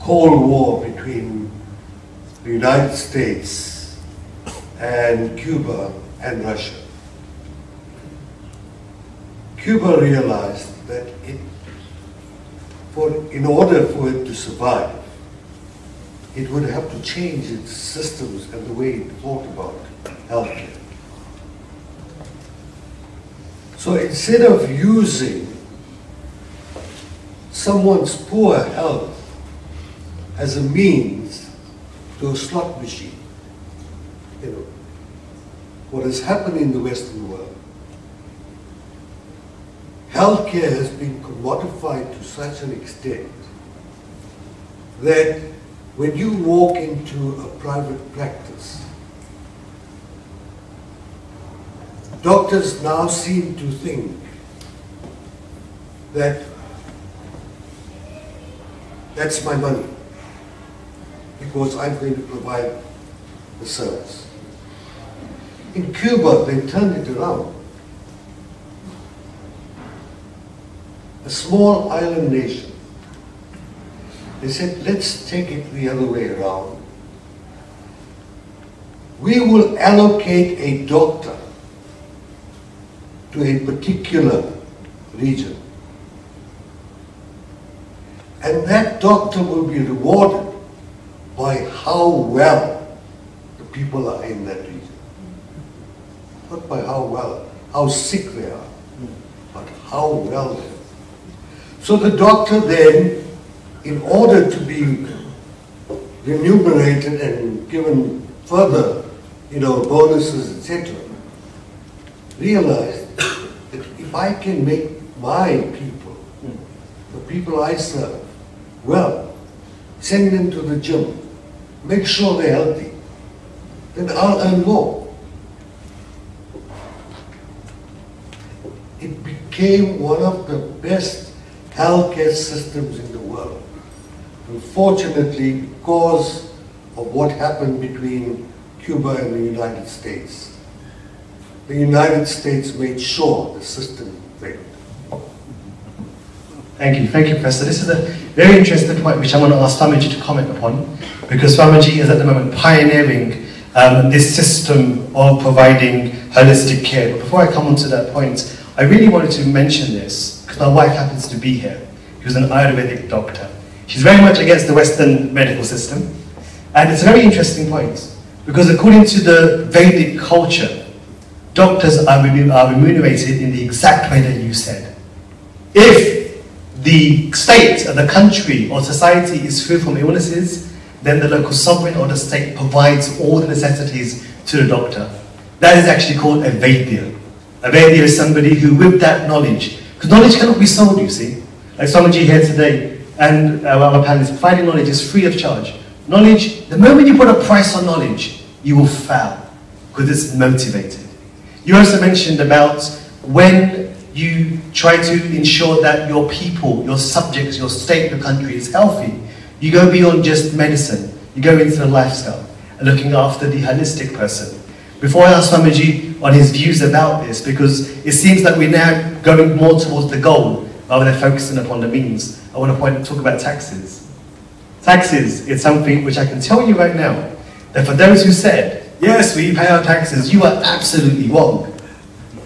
Cold War between the United States and Cuba and Russia, Cuba realized that in order for it to survive, it would have to change its systems and the way it thought about healthcare. So instead of using someone's poor health as a means to a slot machine, what has happened in the Western world, healthcare has been commodified to such an extent that when you walk into a private practice, doctors now seem to think that that's my money because I'm going to provide the service. In Cuba, they turned it around. A small island nation. They said, let's take it the other way around. We will allocate a doctor to a particular region. And that doctor will be rewarded by how well the people are in that region. Not by how sick they are, but how well they are. So the doctor then, in order to be remunerated and given further, bonuses, etc., realized that if I can make my people, the people I serve, well, send them to the gym, make sure they're healthy, then I'll earn more. It became one of the best healthcare systems in the world. Unfortunately, because of what happened between Cuba and the United States, the United States made sure the system failed. Thank you, Professor. This is a very interesting point which I want to ask Swamiji to comment upon, because Swamiji is at the moment pioneering this system of providing holistic care. But before I come on to that point, I really wanted to mention this because my wife happens to be here. She was an Ayurvedic doctor. She's very much against the Western medical system. And it's a very interesting point because according to the Vedic culture, doctors are remunerated in the exact way that you said. If the state, or the country, or society is free from illnesses, then the local sovereign or the state provides all the necessities to the doctor. That is actually called a Vaidya. A Vaidya is somebody who, with that knowledge, because knowledge cannot be sold, you see. Like Swamiji here today, and our panelists, providing knowledge is free of charge. Knowledge, the moment you put a price on knowledge, you will fail, because it's motivated. You also mentioned about when you try to ensure that your people, your subjects, your state, your country is healthy, you go beyond just medicine. You go into the lifestyle and looking after the holistic person. Before I ask Swamiji on his views about this, because it seems that we're now going more towards the goal rather than focusing upon the means, I want to talk about taxes. Taxes is something which I can tell you right now, that for those who said, yes, we pay our taxes, you are absolutely wrong.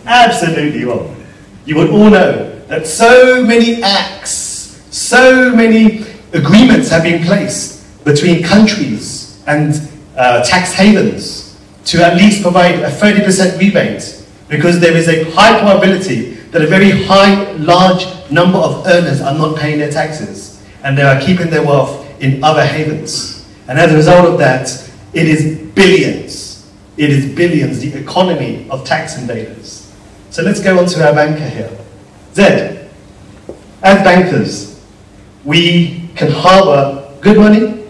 Absolutely wrong. You would all know that so many acts, so many agreements have been placed between countries and tax havens to at least provide a 30% rebate, because there is a high probability that a very large number of earners are not paying their taxes, and they are keeping their wealth in other havens. And as a result of that, it is billions. It is billions, the economy of tax invaders. So let's go on to our banker here. Zed, as bankers, we can harbour good money,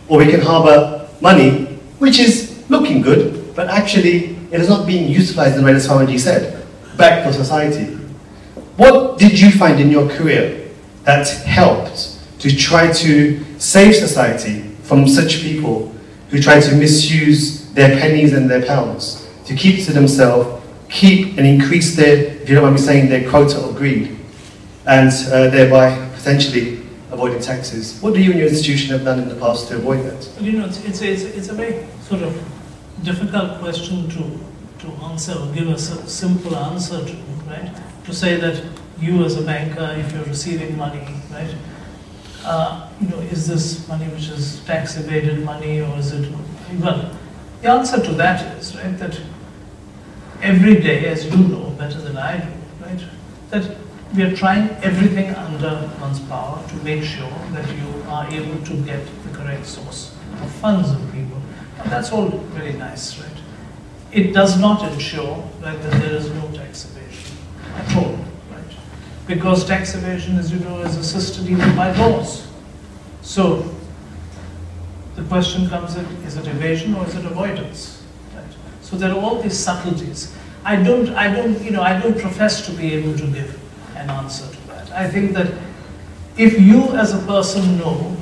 or we can harbour money which is looking good, but actually it is not being utilised in the way that Swamiji said, back for society. What did you find in your career that helped to try to save society from such people who try to misuse their pennies and their pounds to keep to themselves, keep and increase their, if you don't mind me saying, their quota of greed, and thereby potentially avoiding taxes? What do you and your institution have done in the past to avoid that? Well, you know, it's a very sort of difficult question to answer or give a simple answer to, right? To say that you as a banker, if you're receiving money, right, you know, is this money which is tax evaded money, or is it, well, the answer to that is, right, that every day, as you know better than I do, right, that we are trying everything under one's power to make sure that you are able to get the correct source of funds of people. And that's all very nice, right? It does not ensure, right, that there is no tax evasion at all, right? Because tax evasion, as you know, is assisted even by laws. So the question comes in, is it evasion or is it avoidance? Right? So there are all these subtleties. I don't profess to be able to give an answer to that. I think that if you as a person know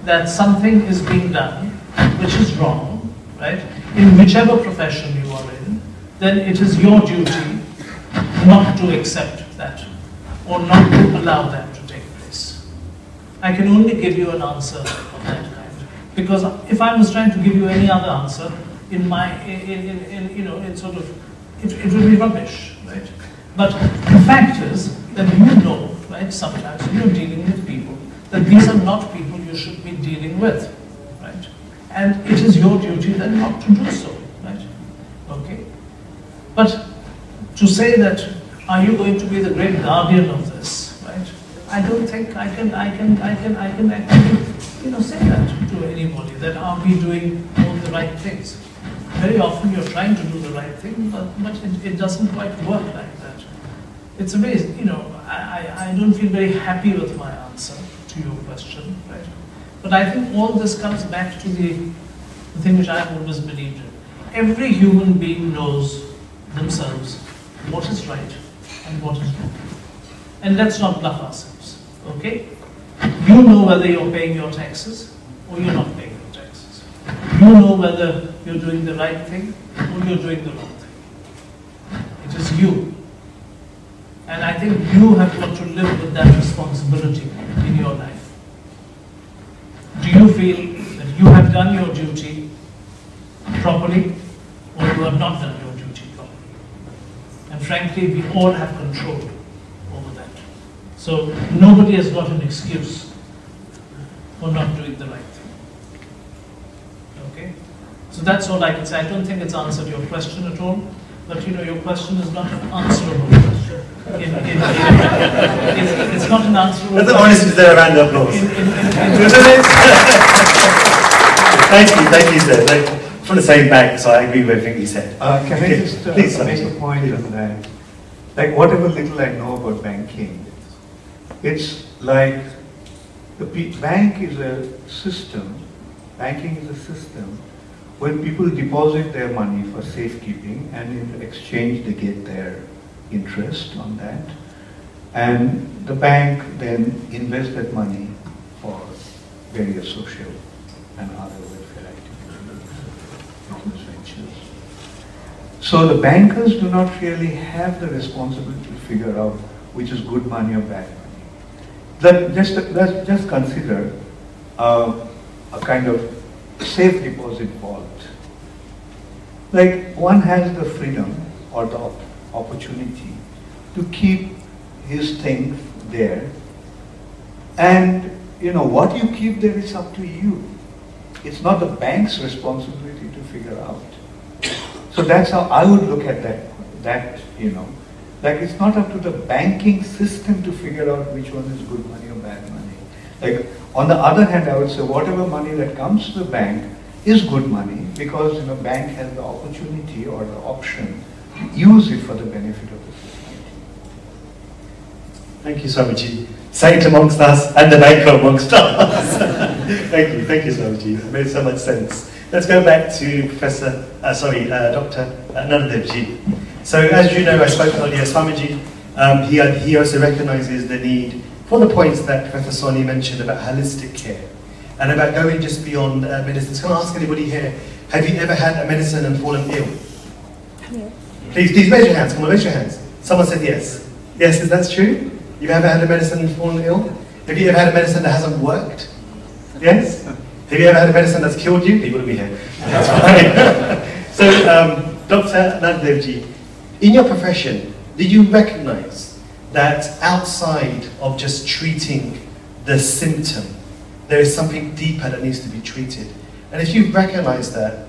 that something is being done which is wrong, right, in whichever profession you are in, then it is your duty not to accept that or not to allow that to take place. I can only give you an answer of that kind, because if I was trying to give you any other answer, it would be rubbish, right? But the fact is that you know, right, sometimes when you're dealing with people, that these are not people you should be dealing with, right? And it is your duty then not to do so, right? Okay? But to say that, are you going to be the great guardian of this, right? I don't think I can actually, say that to anybody, that are we doing all the right things? Very often you're trying to do the right thing, but it doesn't quite work like that. It's a very, I don't feel very happy with my answer to your question, right? But I think all this comes back to the thing which I've always believed in. Every human being knows themselves what is right and what is wrong. And let's not bluff ourselves, okay? You know whether you're paying your taxes or you're not paying your taxes. You know whether you're doing the right thing or you're doing the wrong thing. It is you. And I think you have got to live with that responsibility in your life. Do you feel that you have done your duty properly, or you have not done your duty properly? And frankly, we all have control over that. So nobody has got an excuse for not doing the right thing. Okay? So that's all I can say. I don't think it's answered your question at all. But you know, your question is not an answerable question. It's not an answerable question. That's the honest, is there a round of applause? Thank you, sir. Like, from the same bank, so I agree with everything you said. Can I just please, make a point on that? Like, whatever little I know about banking, it's like the bank is a system, banking is a system, when people deposit their money for safekeeping, and in exchange they get their interest on that, and the bank then invests that money for various social and other welfare activities, business ventures. So the bankers do not really have the responsibility to figure out which is good money or bad money. Let's just consider a kind of safe deposit vault. Like, one has the freedom or the opportunity to keep his things there, and you know what you keep there is up to you. It's not the bank's responsibility to figure out. So that's how I would look at that, you know. Like, it's not up to the banking system to figure out which one is good money or bad money. Like, on the other hand, I would say whatever money that comes to the bank is good money, because, you know, bank has the opportunity or the option to use it for the benefit of the society. Thank you, Swamiji. Saint amongst us and the banker amongst us. Thank you, Swamiji. It made so much sense. Let's go back to Dr. Nandevji. So, as you know, I spoke earlier, Swamiji, he also recognizes the need for the points that Professor Swami mentioned about holistic care and about going just beyond medicine. Can I ask anybody here, have you ever had a medicine and fallen ill? Yeah. Please raise your hands. Come on, raise your hands. Someone said yes. Yes, is that true? You've ever had a medicine and fallen ill? Have you ever had a medicine that hasn't worked? Yes? Have you ever had a medicine that's killed you? People will be here. That's fine. So, Dr. Nandevji, in your profession, did you recognize that outside of just treating the symptom, there is something deeper that needs to be treated? And if you recognize that,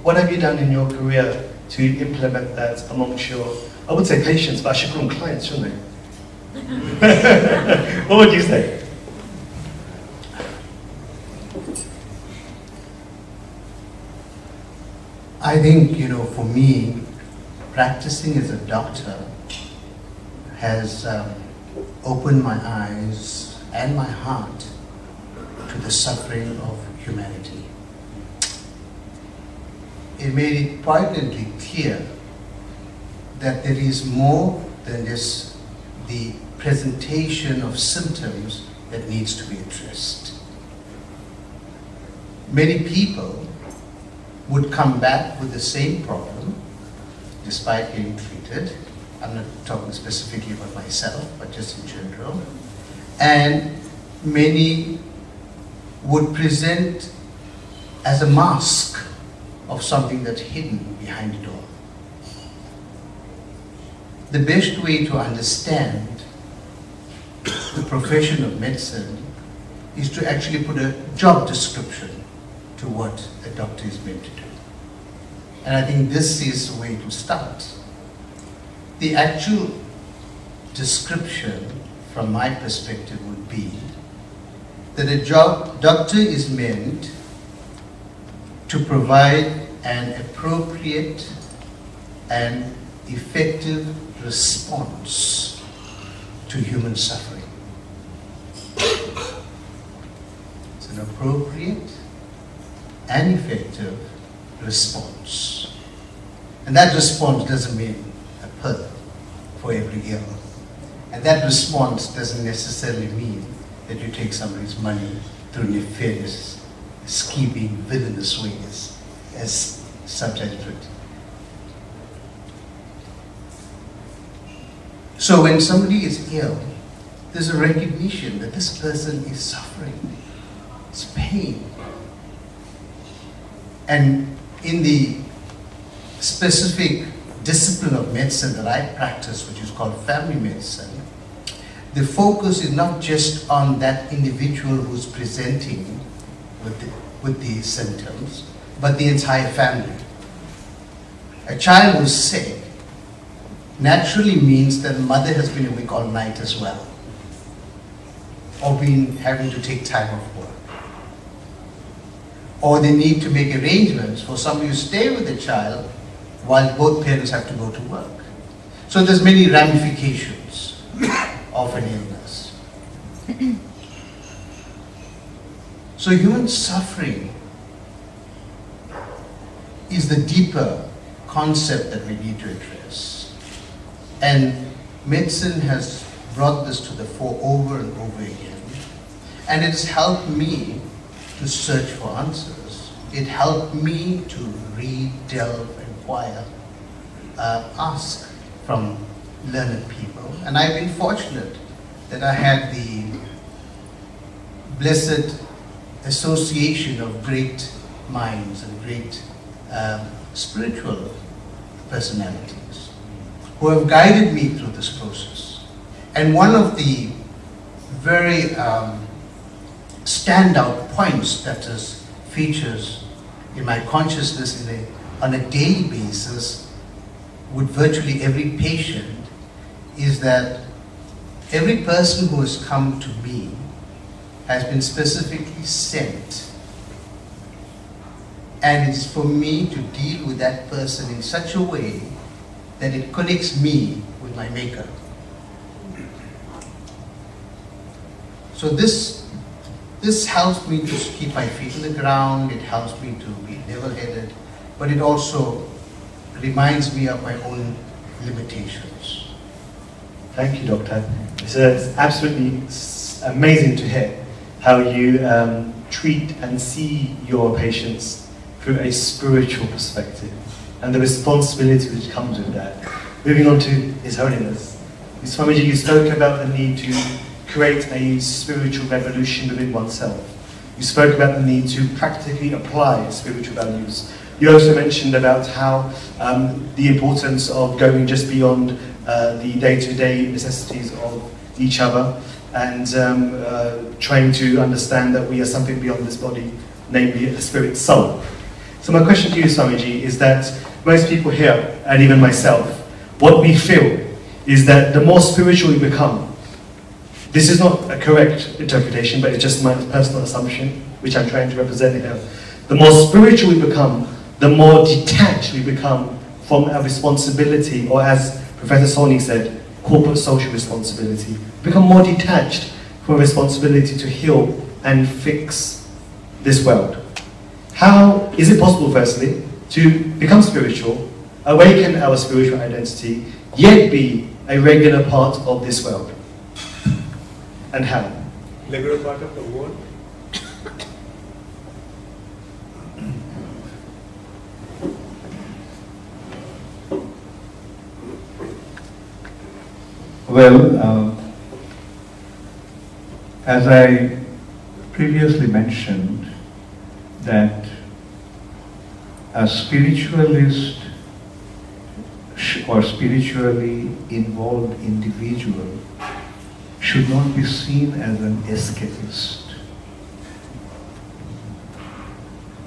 what have you done in your career to implement that amongst your, I would say patients, but I should call them clients, shouldn't I? What would you say? I think, you know, for me, practicing as a doctor has opened my eyes and my heart to the suffering of humanity. It made it poignantly clear that there is more than just the presentation of symptoms that needs to be addressed. Many people would come back with the same problem despite getting treated. I'm not talking specifically about myself, but just in general. And many would present as a mask of something that's hidden behind it all. The best way to understand the profession of medicine is to actually put a job description to what a doctor is meant to do. And I think this is the way to start. The actual description, from my perspective, would be that a doctor is meant to provide an appropriate and effective response to human suffering. It's an appropriate and effective response. And that response doesn't mean a pill for every ill. And that response doesn't necessarily mean that you take somebody's money through nefarious, scheming, villainous ways, as subtitled it. So when somebody is ill, there's a recognition that this person is suffering. It's pain. And in the specific discipline of medicine that I practice, which is called family medicine, the focus is not just on that individual who's presenting with the symptoms, but the entire family. A child who's sick naturally means that mother has been awake all night as well, or been having to take time off work. Or they need to make arrangements for somebody to stay with the child while both parents have to go to work. So there's many ramifications of an illness. So human suffering is the deeper concept that we need to address. And medicine has brought this to the fore over and over again. And it's helped me to search for answers. It helped me to read, delve, inquire, ask from learned people. And I've been fortunate that I had the blessed association of great minds and great spiritual personalities who have guided me through this process. And one of the very standout points that is features in my consciousness on a daily basis with virtually every patient is that every person who has come to me has been specifically sent, and it's for me to deal with that person in such a way that it connects me with my maker. So this helps me to keep my feet on the ground, it helps me to be level-headed, but it also reminds me of my own limitations. Thank you, Doctor. It's absolutely amazing to hear how you treat and see your patients through a spiritual perspective and the responsibility which comes with that. Moving on to His Holiness. Swamiji, you spoke about the need to create a spiritual revolution within oneself. You spoke about the need to practically apply spiritual values. You also mentioned about how the importance of going just beyond the day-to-day necessities of each other and trying to understand that we are something beyond this body, namely a spirit soul. So my question to you, Swamiji, is that most people here, and even myself, what we feel is that the more spiritual we become, this is not a correct interpretation, but it's just my personal assumption, which I'm trying to represent here. The more spiritual we become, the more detached we become from our responsibility, or as Professor Soni said, corporate social responsibility. We become more detached from responsibility to heal and fix this world. How is it possible, firstly, to become spiritual, awaken our spiritual identity, yet be a regular part of this world? And how? Regular part of the world? Well, as I previously mentioned, that a spiritualist or spiritually involved individual should not be seen as an escapist.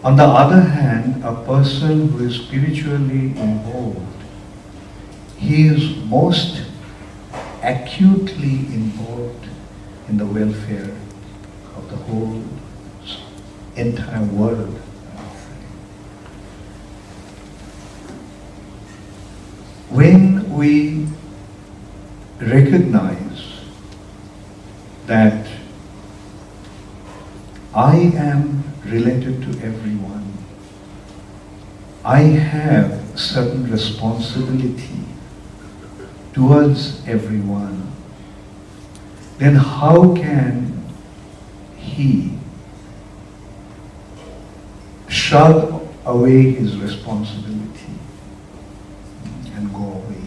On the other hand, a person who is spiritually involved, he is most acutely involved in the welfare of the whole entire world. When we recognize that I am related to everyone, I have certain responsibility towards everyone, then how can he shrug away his responsibility and go away?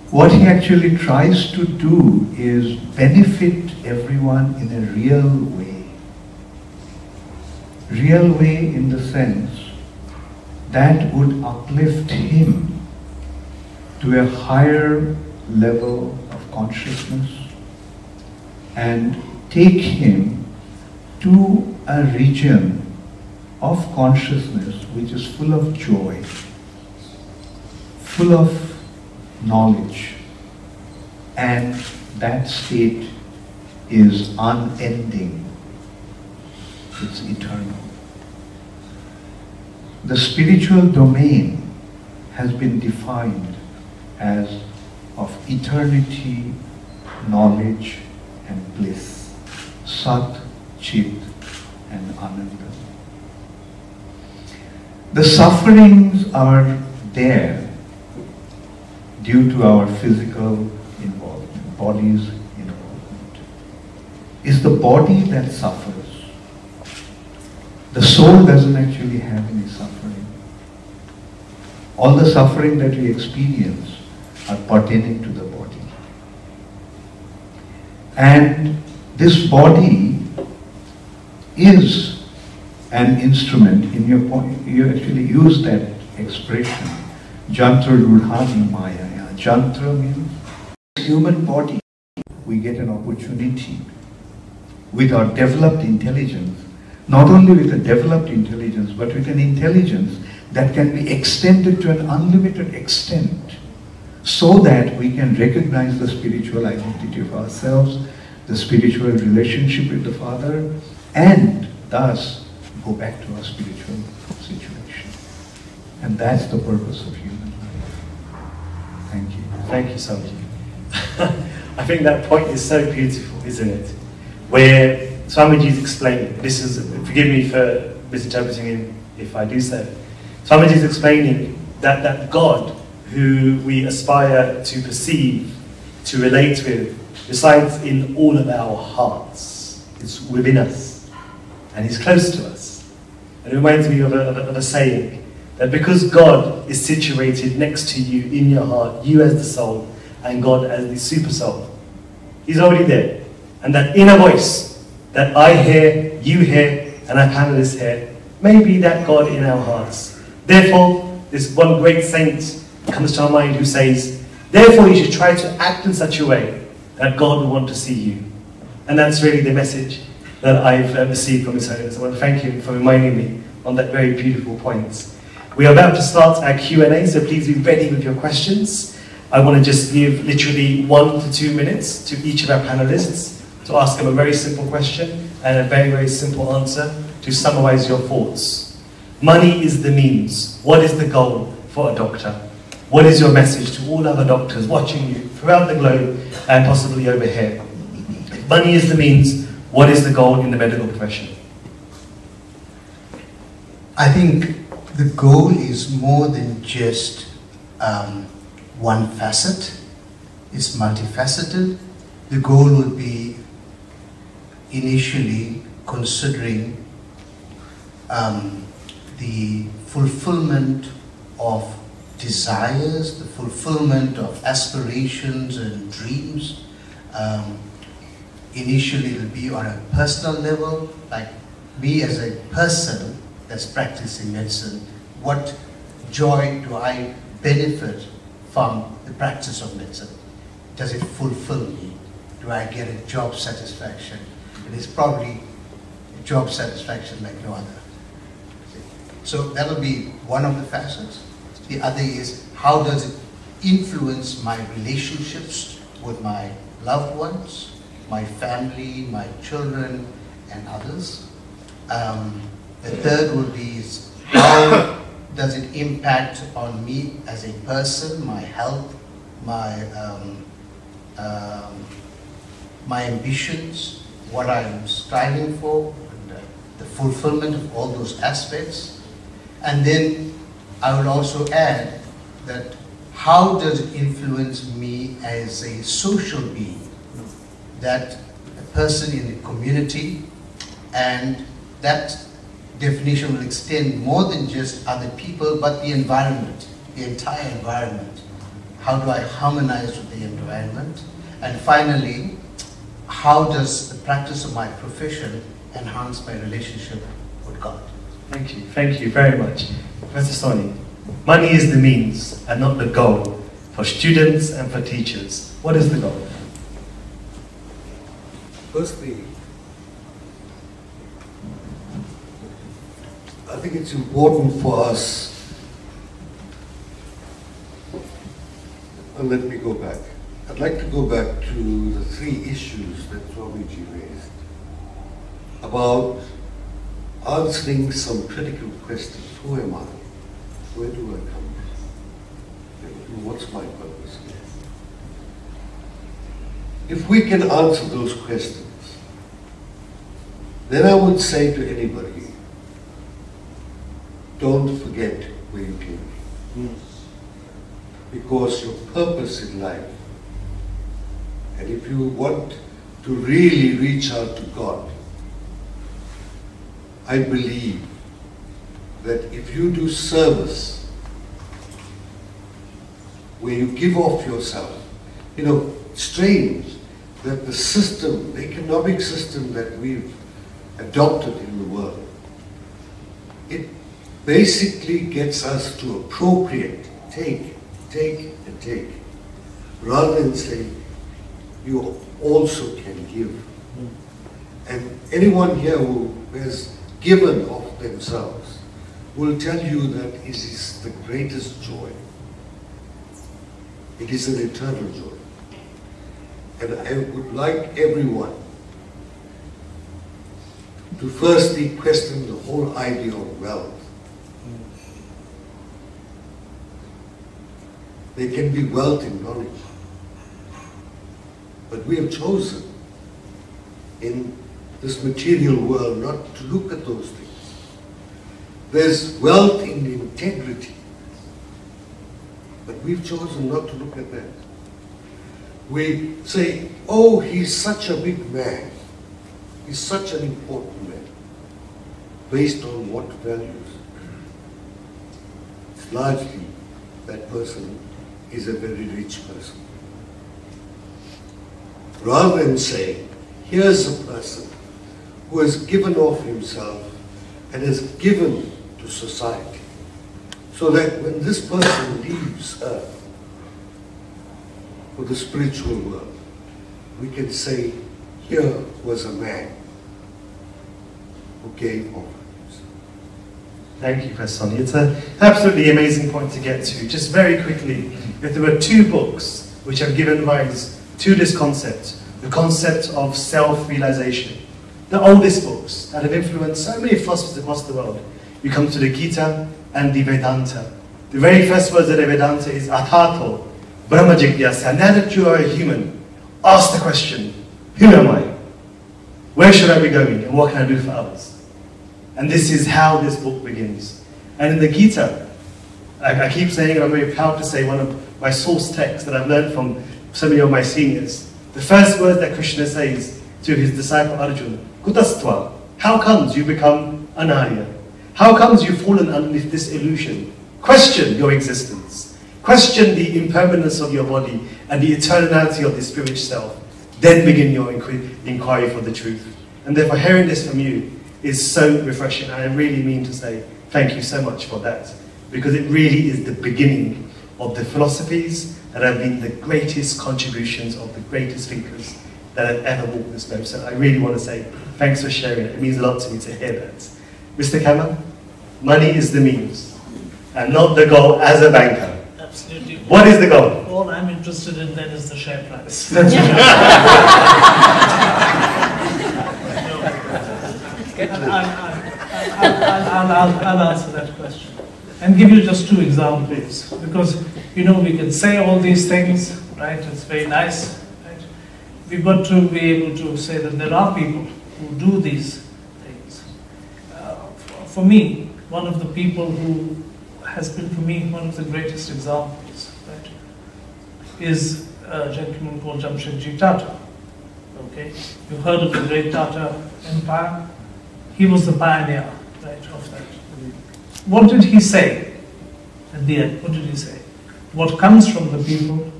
What he actually tries to do is benefit everyone in a real way. Real way in the sense that would uplift him to a higher level of consciousness and take him to a region of consciousness which is full of joy, full of knowledge, and that state is unending. It's eternal. The spiritual domain has been defined as of eternity, knowledge, and bliss. Sat, Chit, and Ananda. The sufferings are there due to our physical involvement, body's involvement. It's the body that suffers. The soul doesn't actually have any suffering. All the suffering that we experience are pertaining to the body. And this body is an instrument. In your point, you actually use that expression, Jantra Rudhani Maya. Jantra means human body. We get an opportunity with our developed intelligence, not only with a developed intelligence, but with an intelligence that can be extended to an unlimited extent, so that we can recognize the spiritual identity of ourselves, the spiritual relationship with the Father, and thus go back to our spiritual situation. And that's the purpose of human life. Thank you. Thank you, Swami. I think that point is so beautiful, isn't it? Where Swamiji is explaining, this is, forgive me for misinterpreting him if I do so. Swamiji is explaining that God, who we aspire to perceive, to relate with, resides in all of our hearts. It's within us, and He's close to us. And it reminds me of a saying, that because God is situated next to you in your heart, you as the soul, and God as the super soul, He's already there. And that inner voice that I hear, you hear, and our panelists hear, may be that God in our hearts. Therefore, this one great saint comes to our mind who says, therefore you should try to act in such a way that God will want to see you. And that's really the message that I've received from His Holiness. I want to thank Him for reminding me on that very beautiful point. We are about to start our Q&A, so please be ready with your questions. I want to just give literally 1 to 2 minutes to each of our panelists to ask them a very simple question and a very, very simple answer to summarize your thoughts. Money is the means. What is the goal for a doctor? What is your message to all other doctors watching you throughout the globe and possibly over here? If money is the means, what is the goal in the medical profession? I think the goal is more than just one facet. It's multifaceted. The goal would be initially considering the fulfillment of desires, the fulfillment of aspirations and dreams. Initially it will be on a personal level, like me as a person that's practicing medicine, what joy do I benefit from the practice of medicine? Does it fulfill me? Do I get a job satisfaction? It is probably a job satisfaction like no other. So that will be one of the facets. The other is, how does it influence my relationships with my loved ones, my family, my children, and others? The third would be, how does it impact on me as a person, my health, my ambitions, what I'm striving for, and the fulfillment of all those aspects. And then I would also add that, how does it influence me as a social being, that a person in the community, and that definition will extend more than just other people, but the environment, the entire environment. How do I harmonize with the environment? And finally, how does the practice of my profession enhance my relationship with God? Thank you very much. Professor Swami, money is the means and not the goal for students and for teachers. What is the goal? Firstly, I think it's important for us let me go back. I'd like to go back to the three issues that Swamiji raised about answering some critical questions. Who am I? Where do I come from? What's my purpose here? If we can answer those questions, then I would say to anybody, don't forget where you came from. Because your purpose in life, and if you want to really reach out to God, I believe that if you do service, where you give off yourself, you know, strange that the system, the economic system that we've adopted in the world, it basically gets us to appropriate, take, and take, rather than say, you also can give. And anyone here who has given of themselves will tell you that it is the greatest joy. It is an eternal joy. And I would like everyone to firstly question the whole idea of wealth. There can be wealth in knowledge. But we have chosen in this material world not to look at those things. There's wealth in integrity. But we've chosen not to look at that. We say, oh, he's such a big man. He's such an important man. Based on what values? It's largely that person is a very rich person. Rather than saying, here's a person who has given of himself and has given to society, so that when this person leaves earth for the spiritual world, we can say, here was a man who gave of himself. Thank you, Professor Sonny. It's an absolutely amazing point to get to. Just very quickly, if there were two books which have given rise to this concept, the concept of self-realization, the oldest books that have influenced so many philosophers across the world, you come to the Gita and the Vedanta. The very first words of the Vedanta is Atato, Brahma Jigyasa. Now that you are a human, ask the question, who am I? Where should I be going? And what can I do for others? And this is how this book begins. And in the Gita, I keep saying, and I'm very proud to say, one of my source texts that I've learned from so many of my seniors, the first word that Krishna says to his disciple Arjuna, Kutastva, how comes you become an Arya? How comes you've fallen underneath this illusion? Question your existence. Question the impermanence of your body and the eternality of the spiritual self. Then begin your inquiry for the truth. And therefore hearing this from you is so refreshing. And I really mean to say thank you so much for that. Because it really is the beginning of the philosophies that have been the greatest contributions of the greatest thinkers that have ever walked this globe. So I really want to say thanks for sharing it. It means a lot to me to hear that. Mr. Kama, money is the means and not the goal as a banker. Absolutely. What is the goal? All I'm interested in then is the share price. I'll answer that question and give you just two examples, because you know we can say all these things, right? It's very nice, right? We've got to be able to say that there are people who do these things. For me, one of the people who has been for me one of the greatest examples, right, is a gentleman called Jamshedji Tata. Okay, you've heard of the great Tata Empire. He was the pioneer, right, of that. What did he say at the end? What did he say? What comes from the people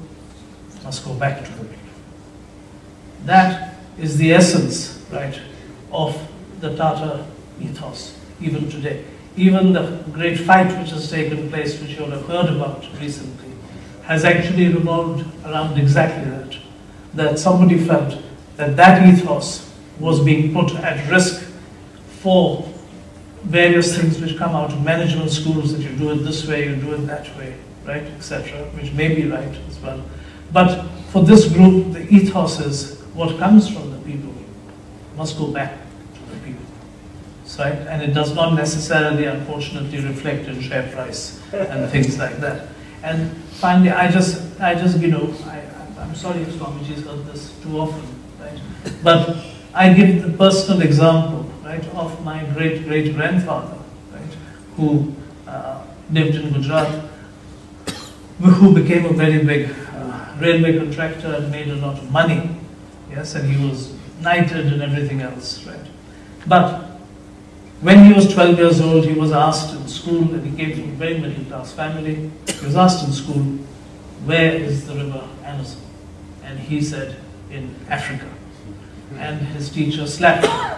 must go back to the people. That is the essence, right, of the Tata ethos, even today. Even the great fight which has taken place, which you all have heard about recently, has actually revolved around exactly that. That somebody felt that that ethos was being put at risk for various things which come out of management schools, that you do it this way, you do it that way, right, etc., which may be right as well. But for this group, the ethos is what comes from the people must go back to the people, right? And it does not necessarily, unfortunately, reflect in share price and things like that. And finally, I just you know, I'm sorry if Swamiji's heard this too often, right? But I give the personal example, right, of my great-great-grandfather, right, who lived in Gujarat, who became a very big railway contractor and made a lot of money, yes, and he was knighted and everything else, right? But when he was 12 years old, he was asked in school, and he came from a very middle-class family, he was asked in school, where is the river Amazon? And he said, in Africa. And his teacher slapped him.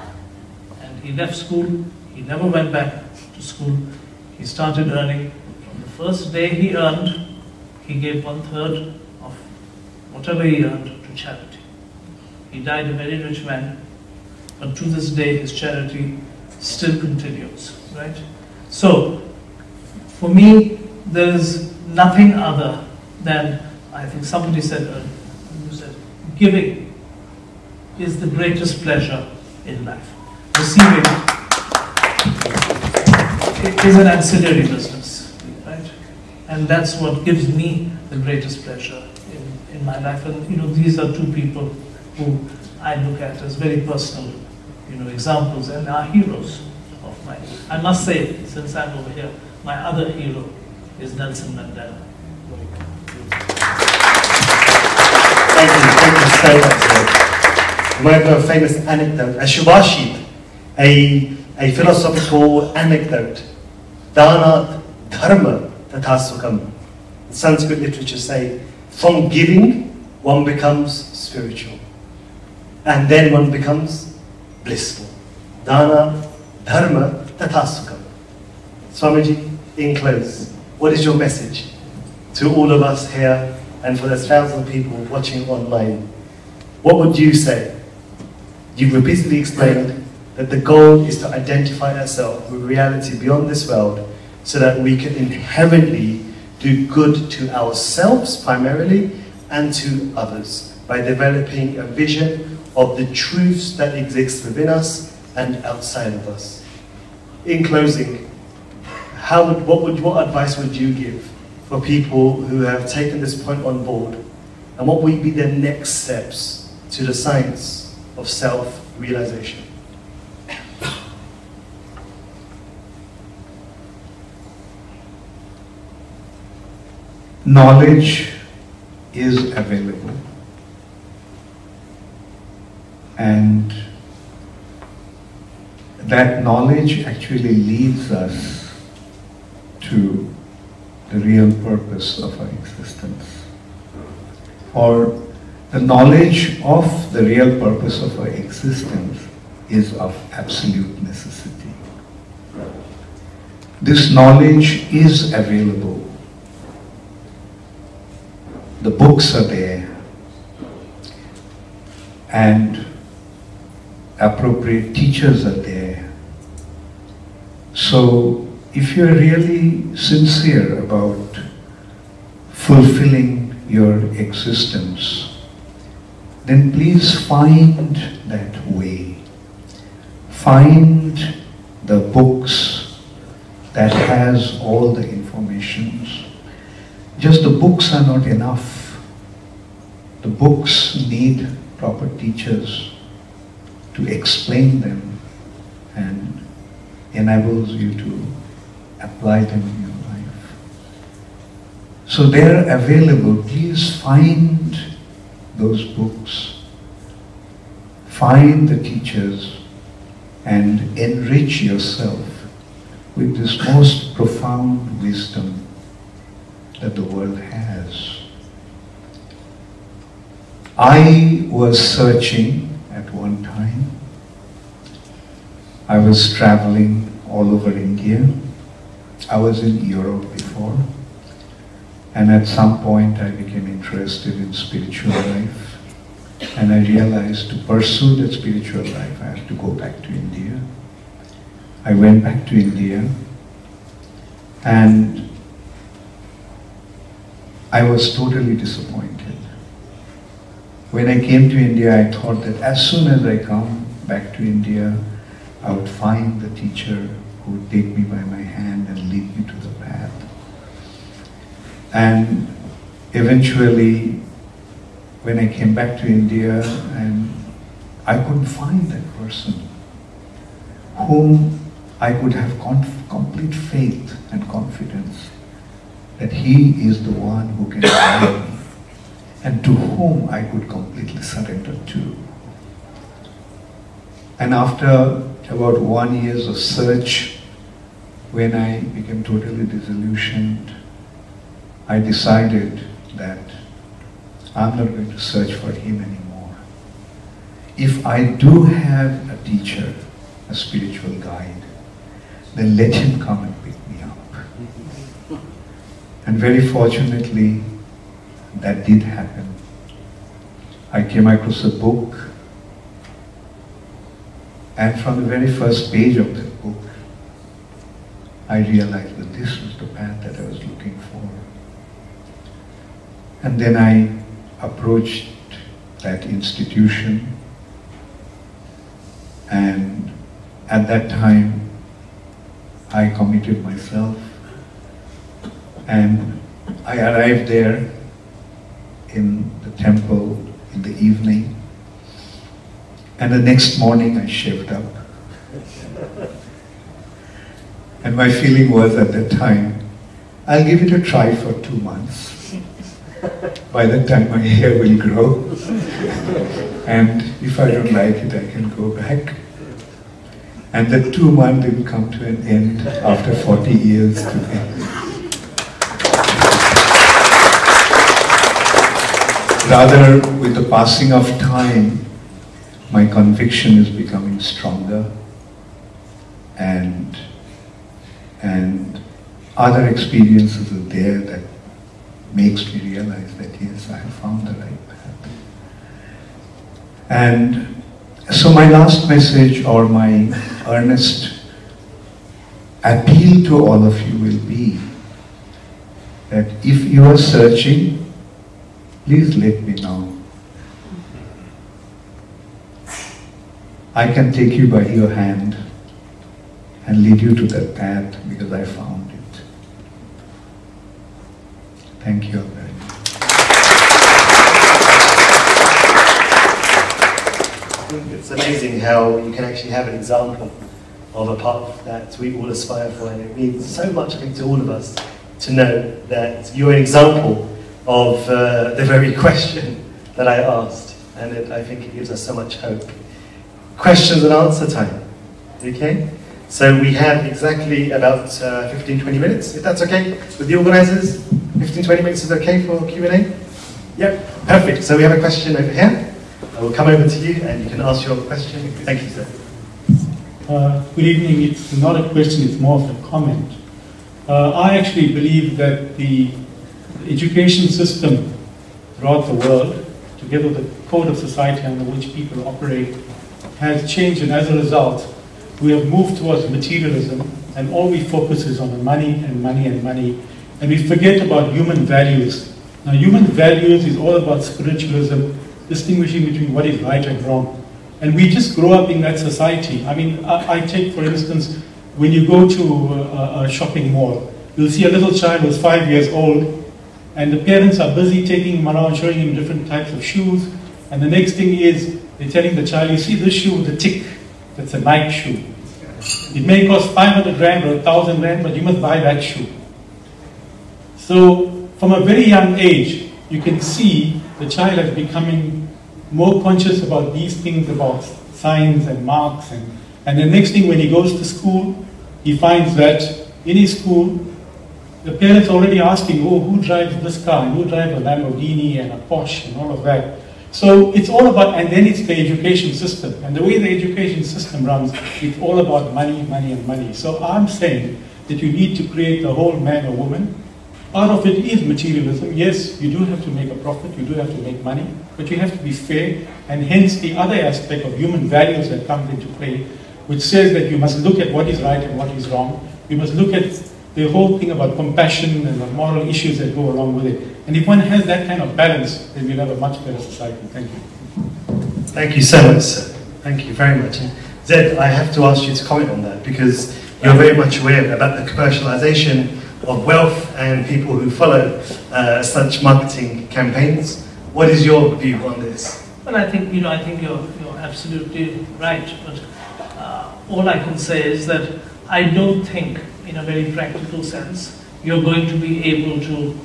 And he left school, he never went back to school, he started earning. From the first day he earned, he gave 1/3 of whatever he earned to charity. He died a very rich man, but to this day his charity still continues, right? So, for me, there is nothing other than, I think somebody said earlier, who said, giving is the greatest pleasure in life. Receiving is an ancillary business, right? And that's what gives me the greatest pleasure in my life. And you know, these are two people who I look at as very personal, you know, examples and are heroes of mine. I must say, since I'm over here, my other hero is Nelson Mandela. Thank you so much, sir. You might know a famous anecdote, a Shubhashit, a philosophical anecdote. Dana dharma tatha sukham. Sanskrit literature say, from giving, one becomes spiritual. And then one becomes blissful. Dana dharma tatha sukham. Swamiji, in close, what is your message to all of us here and for those thousands of people watching online? What would you say? You've repeatedly explained that the goal is to identify ourselves with reality beyond this world so that we can inherently do good to ourselves primarily and to others by developing a vision of the truths that exist within us and outside of us. In closing, what advice would you give for people who have taken this point on board, and what would be their next steps to the science of self-realization? Knowledge is available, and that knowledge actually leads us to the real purpose of our existence, or the knowledge of the real purpose of our existence is of absolute necessity. This knowledge is available. The books are there, and appropriate teachers are there. So if you're really sincere about fulfilling your existence, then please find that way. Find the books that has all the informations. Just the books are not enough. The books need proper teachers to explain them and enables you to apply them in your life. So they're available. Please find those books, find the teachers, and enrich yourself with this most profound wisdom that the world has. I was searching at one time. I was traveling all over India. I was in Europe before, and at some point I became interested in spiritual life, and I realized to pursue that spiritual life I have to go back to India. I went back to India, and I was totally disappointed. When I came to India, I thought that as soon as I come back to India, I would find the teacher who would take me by my hand and lead me to the path. And eventually, when I came back to India, and I couldn't find that person whom I could have complete faith and confidence that he is the one who can guide me and to whom I could completely surrender to. And after about 1 year of search, when I became totally disillusioned, I decided that I'm not going to search for him anymore. If I do have a teacher, a spiritual guide, then let him come and pick me up. And very fortunately, that did happen. I came across a book, and from the very first page of that book, I realized that this was the path that I was looking for. And then I approached that institution, and at that time, I committed myself, and I arrived there in the temple in the evening, and the next morning I shaved up. And my feeling was at that time, I'll give it a try for 2 months. By that time my hair will grow, and if I don't like it, I can go back. And the 2 months didn't come to an end after 40 years today. Rather, with the passing of time, my conviction is becoming stronger, and other experiences are there that makes me realize that yes, I have found the right path. And so my last message, or my earnest appeal to all of you will be that if you are searching, please let me know. I can take you by your hand and lead you to that path because I found it. Thank you all very much. It's amazing how you can actually have an example of a path that we all aspire for, and it means so much, I think, to all of us to know that you're an example of the very question that I asked, and I think it gives us so much hope. Questions and answer time, okay? So we have exactly about 15-20 minutes, if that's okay with the organisers. 15-20 minutes is okay for Q&A? Yep, perfect. So we have a question over here. I will come over to you and you can ask your question. Thank you, sir. Good evening. It's not a question, it's more of a comment. I actually believe that the education system throughout the world, together with the code of society under which people operate, has changed, and as a result, we have moved towards materialism, and all we focus is on the money and money and money, and we forget about human values. Now, human values is all about spiritualism, distinguishing between what is right and wrong. And we just grow up in that society. I mean, I take, for instance, when you go to a shopping mall, you'll see a little child who's 5 years old, and the parents are busy taking him around, showing him different types of shoes, and the next thing is, they're telling the child, you see this shoe with the tick, that's a Nike shoe. It may cost 500 Rand or 1,000 Rand, but you must buy that shoe. So, from a very young age, you can see the child is becoming more conscious about these things, about signs and marks, and the next thing when he goes to school, he finds that in his school, the parents already asking, oh, who drives this car, and who drives a Lamborghini and a Porsche and all of that. So it's all about, and then it's the education system. And the way the education system runs, it's all about money, money, and money. So I'm saying that you need to create the whole man or woman. Part of it is materialism. Yes, you do have to make a profit, you do have to make money, but you have to be fair, and hence the other aspect of human values that comes into play, which says that you must look at what is right and what is wrong. You must look at the whole thing about compassion and the moral issues that go along with it. And if one has that kind of balance, then we'll have a much better society. Thank you. Thank you so much, sir. Thank you very much. Zed, I have to ask you to comment on that because you're very much aware about the commercialization of wealth and people who follow such marketing campaigns. What is your view on this? Well, I think you're absolutely right. But all I can say is that I don't think, in a very practical sense, you're going to be able to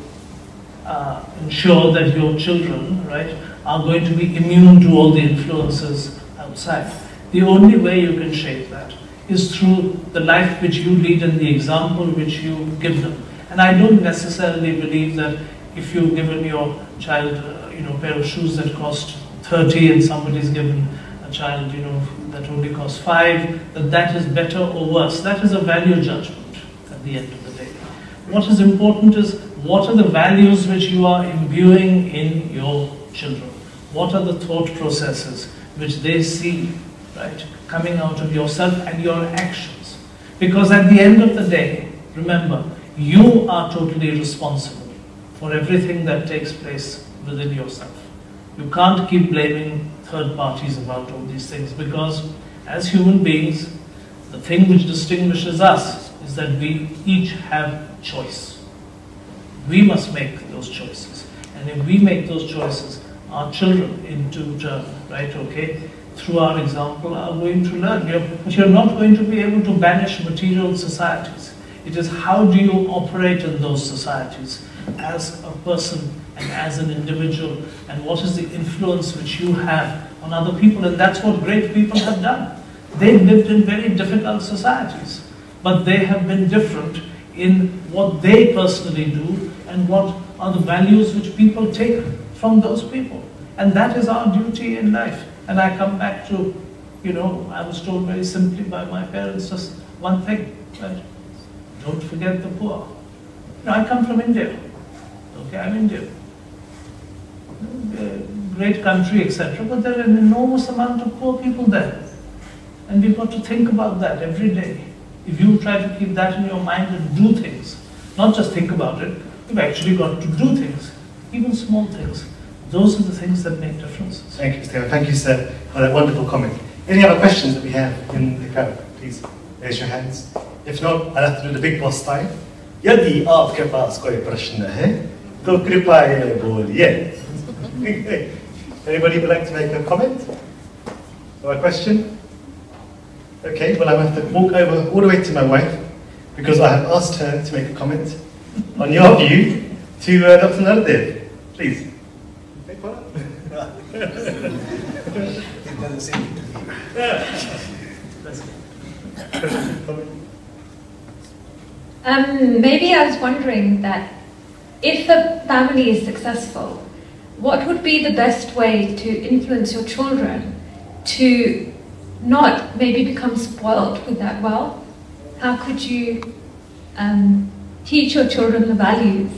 ensure that your children, right, are going to be immune to all the influences outside. The only way you can shape that is through the life which you lead and the example which you give them. And I don't necessarily believe that if you've given your child, a pair of shoes that cost 30 and somebody's given a child, that only costs 5, that is better or worse. That is a value judgment at the end of the day. What is important is what are the values which you are imbuing in your children? What are the thought processes which they see, right, coming out of yourself and your actions? Because at the end of the day, remember, you are totally responsible for everything that takes place within yourself. You can't keep blaming third parties about all these things because as human beings, the thing which distinguishes us is that we each have choice. We must make those choices. And if we make those choices, our children in turn, right, okay, through our example are going to learn. But you're not going to be able to banish material societies. It is how do you operate in those societies as a person and as an individual, and what is the influence which you have on other people. And that's what great people have done. They've lived in very difficult societies, but they have been different in what they personally do and what are the values which people take from those people. And that is our duty in life. And I come back to, I was told very simply by my parents just one thing, right? Don't forget the poor. I come from India. Okay, I'm Indian. Great country, etc. But there are an enormous amount of poor people there. And we've got to think about that every day. If you try to keep that in your mind and do things, not just think about it, you've actually got to do things, even small things. Those are the things that make differences. Thank you, Stephen. Thank you, sir, for that wonderful comment. Any other questions that we have in the crowd? Please raise your hands. If not, I'll have to do the big boss style. यदि आपके पास कोई प्रश्न है, तो कृपया बोलिए. Anybody would like to make a comment or a question? Okay, well, I have to walk over all the way to my wife because I have asked her to make a comment on your view to Dr. Nardev. Please. It doesn't seem to be. Maybe I was wondering that if the family is successful, what would be the best way to influence your children to not maybe become spoiled with that wealth? How could you teach your children the values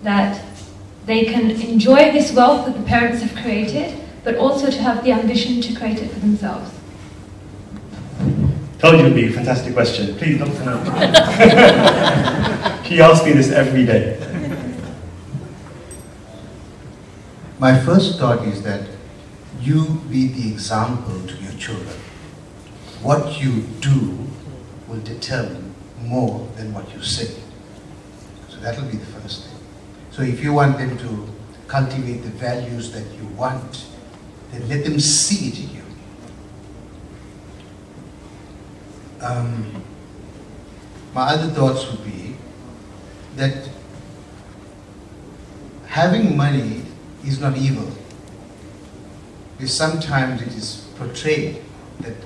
that they can enjoy this wealth that the parents have created, but also to have the ambition to create it for themselves? Told you it would be a fantastic question. Please, Dr. No. She asks me this every day. My first thought is that you be the example to your children. What you do will determine more than what you say. So that will be the first thing. So if you want them to cultivate the values that you want, then let them see it in you. My other thoughts would be that having money is not evil. Because sometimes it is portrayed that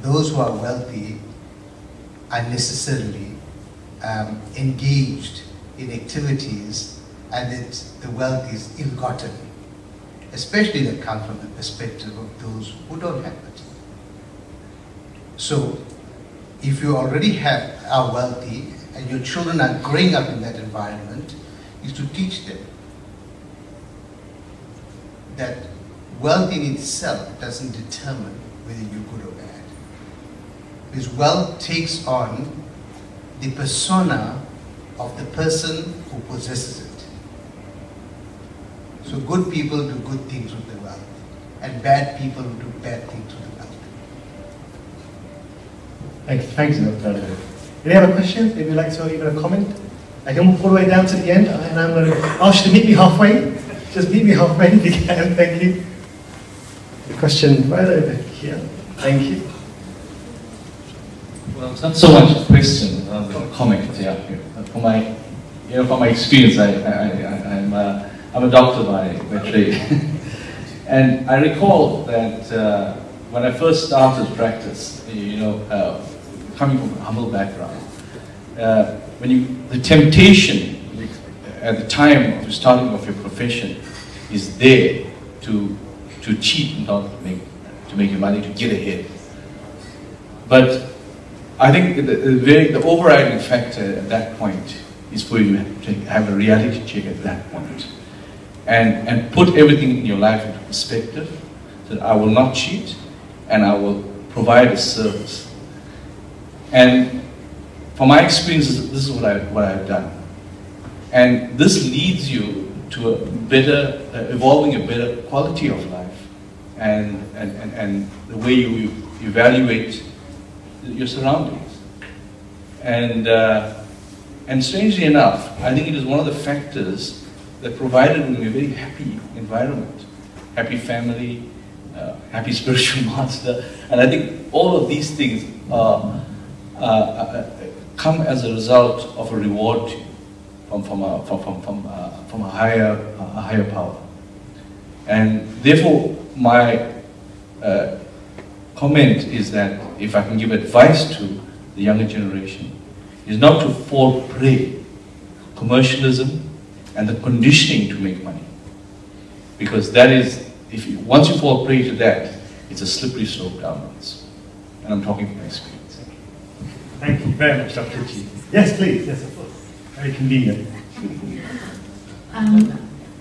those who are wealthy are necessarily engaged in activities and that the wealth is ill-gotten, especially that come from the perspective of those who don't have it. So, if you already are wealthy and your children are growing up in that environment, is to teach them that wealth in itself doesn't determine whether you're good or bad. Because wealth takes on the persona of the person who possesses it. So good people do good things with their wealth, and bad people do bad things with their wealth. Thanks, Dr. Any other questions? Maybe you'd like to even a comment? I can move all the way down to the end, and I'm going to ask you to meet me halfway. Just meet me halfway if you can. Thank you. The question right over here. Thank you. Well, it's not so much a question, rather a comment. Yeah. From my experience, I'm a doctor by trade, and I recall that when I first started practice, coming from a humble background, the temptation at the time of the starting of your profession is there to cheat and not to make your money, to get ahead. But I think the overriding factor at that point is for you to have a reality check at that point and put everything in your life into perspective, that I will not cheat and I will provide a service. And from my experience, this is what I've done. And this leads you to a better, evolving a better quality of life and the way you evaluate your surroundings. And strangely enough, I think it is one of the factors that provided me a very happy environment, happy family, happy spiritual master. And I think all of these things come as a result of a reward from a higher power. And therefore, my comment is that if I can give advice to the younger generation, is not to fall prey to commercialism and the conditioning to make money, because that is, once you fall prey to that, it's a slippery slope downwards. And I'm talking from my experience. Thank you very much, Dr. G. Yes, please. Yes, of course. Very convenient.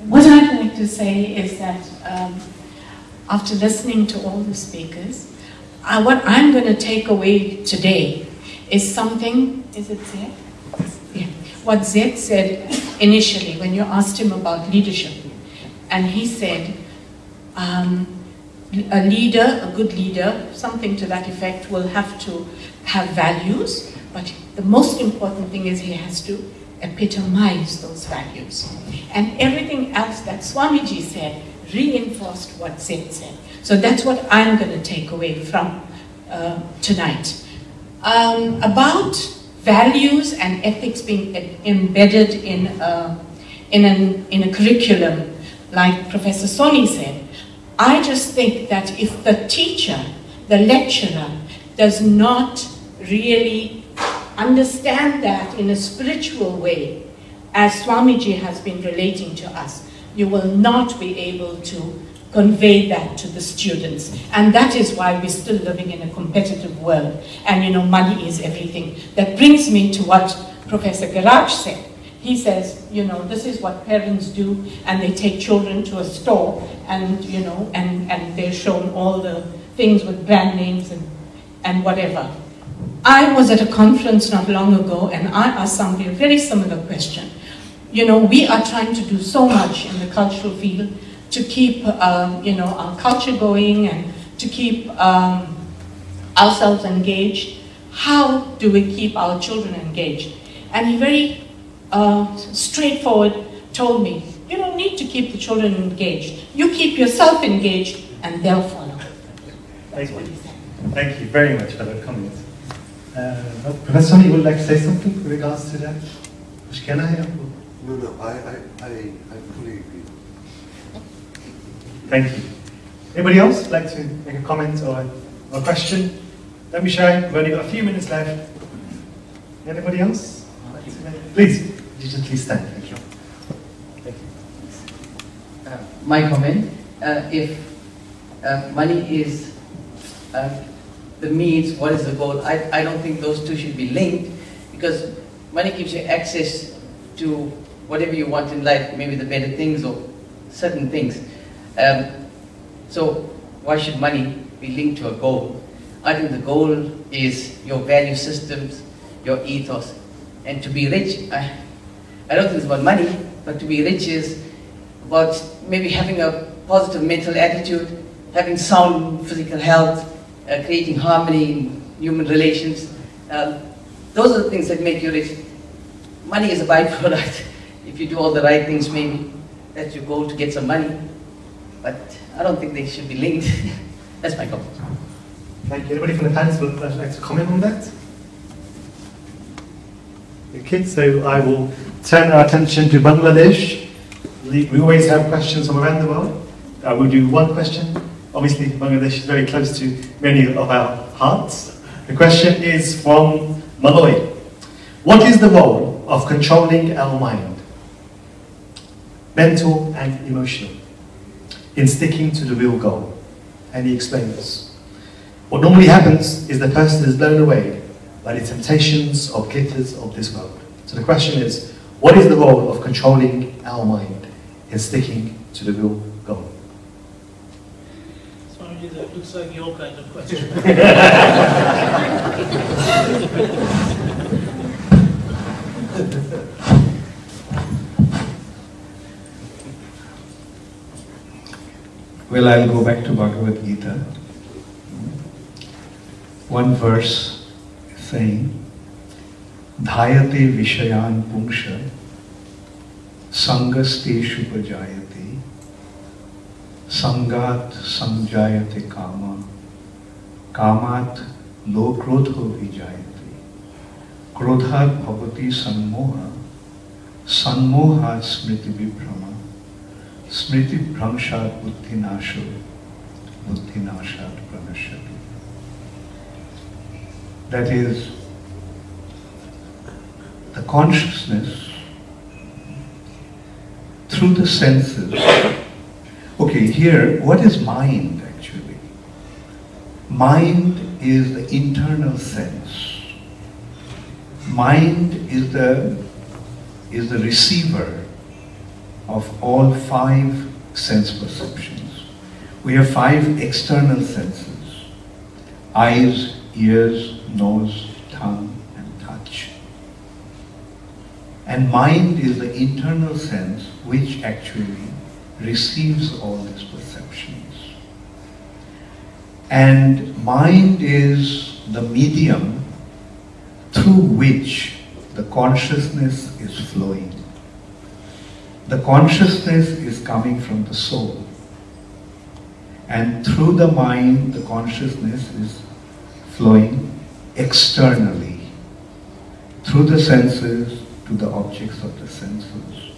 What I'd like to say is that after listening to all the speakers, what I'm going to take away today is something, is it Zed? Yeah. What Zed said initially when you asked him about leadership. And he said, a leader, a good leader, something to that effect, will have to have values, but the most important thing is he has to epitomize those values. And everything else that Swamiji said reinforced what Zed said. So that's what I'm going to take away from tonight. About values and ethics being embedded in a curriculum, like Professor Soni said, I just think that if the teacher, the lecturer, does not really understand that in a spiritual way, as Swamiji has been relating to us, you will not be able to convey that to the students. And that is why we're still living in a competitive world. And money is everything. That brings me to what Professor Garaj said. He says, this is what parents do, and they take children to a store and, and they're shown all the things with brand names and whatever. I was at a conference not long ago, and I asked somebody a very similar question. We are trying to do so much in the cultural field to keep, our culture going and to keep ourselves engaged. How do we keep our children engaged? And he very straightforward told me, you don't need to keep the children engaged. You keep yourself engaged and they'll follow. That's what he said. Thank you very much for that comment. Professor Soni, would you like to say something with regards to that? No, I fully agree. Thank you. Anybody else like to make a comment or a question? Don't be shy, we've only got a few minutes left. Anybody else? Please, you just please stand. Thank you. Thank you. My comment, if money is the means, what is the goal? I don't think those two should be linked, because money gives you access to whatever you want in life, maybe the better things or certain things. So why should money be linked to a goal? I think the goal is your value systems, your ethos, And to be rich, I don't think it's about money, but to be rich is about maybe having a positive mental attitude, having sound physical health, creating harmony in human relations. Those are the things that make you rich. Money is a byproduct. If you do all the right things, maybe that's your goal, to get some money. But I don't think they should be linked. That's my comment. Thank you. Anybody from the panel would like to comment on that? Okay, so I will turn our attention to Bangladesh. We always have questions from around the world. I will do one question. Obviously, Bangladesh is very close to many of our hearts. The question is from Malloy. What is the role of controlling our mind, mental and emotional, in sticking to the real goal? And he explains. What normally happens is the person is blown away by the temptations or glitters of this world. So the question is, what is the role of controlling our mind in sticking to the real goal? Swami, that looks like your kind of question. Well, I'll go back to Bhagavad Gita. One verse saying, Dhayate Vishayan Pungsha Sangasteshu Pajayate Sangat Sanjayate Kama Kamat Lo Krodho Vijayate Krodhat Bhavati Sanmoha Sanmohat Smriti Vibhrama Smriti Bhramshat Buddhi Nasho Buddhi Nashat Pranashati. That is, the consciousness through the senses. Okay, here, what is mind actually? Mind is the internal sense. Mind is the receiver of all 5 sense perceptions. We have 5 external senses: eyes, ears, nose, tongue, and touch. And mind is the internal sense which actually receives all these perceptions. And mind is the medium through which the consciousness is flowing. The consciousness is coming from the soul. And through the mind, the consciousness is flowing externally, through the senses to the objects of the senses.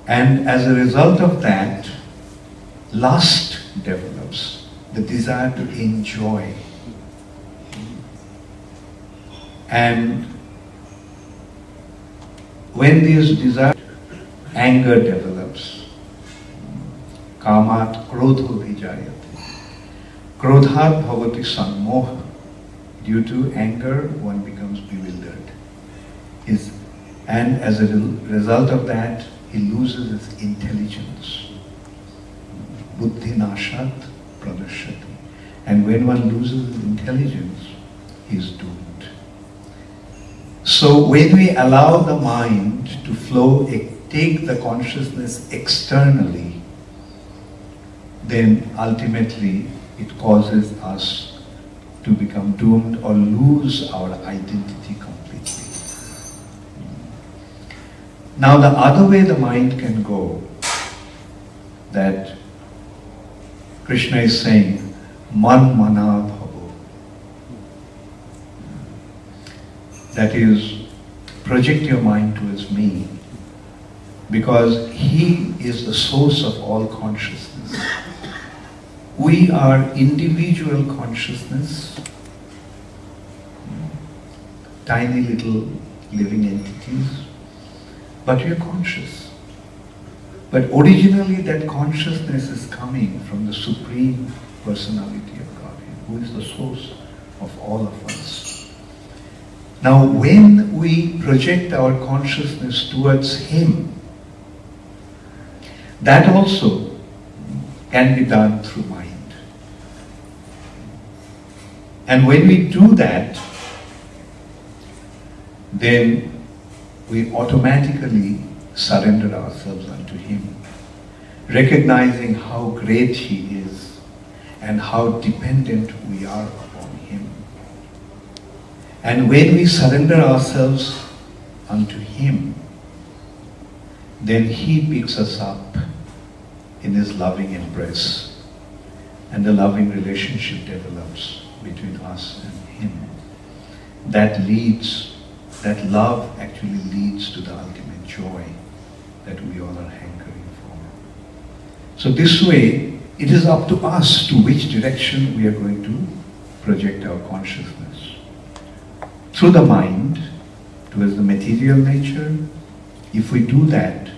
And as a result of that, lust develops, the desire to enjoy. And when this desire, anger develops. Kamat krodho vijayate. Krodhat bhavati sanmoha. Due to anger, one becomes bewildered. And as a result of that, he loses his intelligence. Buddhi nashat pranashati. And when one loses his intelligence, he is doomed. So when we allow the mind to flow, take the consciousness externally, then ultimately it causes us to become doomed or lose our identity completely. Now the other way the mind can go, that Krishna is saying, man mana bhavo. That is, project your mind towards me, because he is the source of all consciousness. We are individual consciousness, tiny little living entities, but we are conscious. But originally that consciousness is coming from the Supreme Personality of Godhead, who is the source of all of us. Now when we project our consciousness towards Him, that also can be done through mind. And when we do that, then we automatically surrender ourselves unto Him, recognizing how great He is and how dependent we are upon Him. And when we surrender ourselves unto Him, then He picks us up in His loving embrace, and a loving relationship develops between us and Him. That love actually leads to the ultimate joy that we all are hankering for. So this way, it is up to us to which direction we are going to project our consciousness. Through the mind, towards the material nature. If we do that,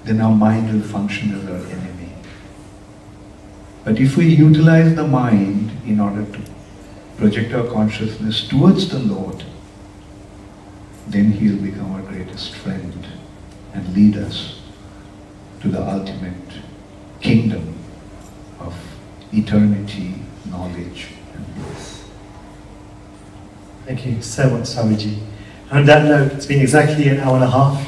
then our mind will function as our enemy. But if we utilize the mind in order to project our consciousness towards the Lord, then He will become our greatest friend and lead us to the ultimate kingdom of eternity, knowledge, and bliss. Thank you so much, Swamiji. And on that note, it's been exactly an hour and a half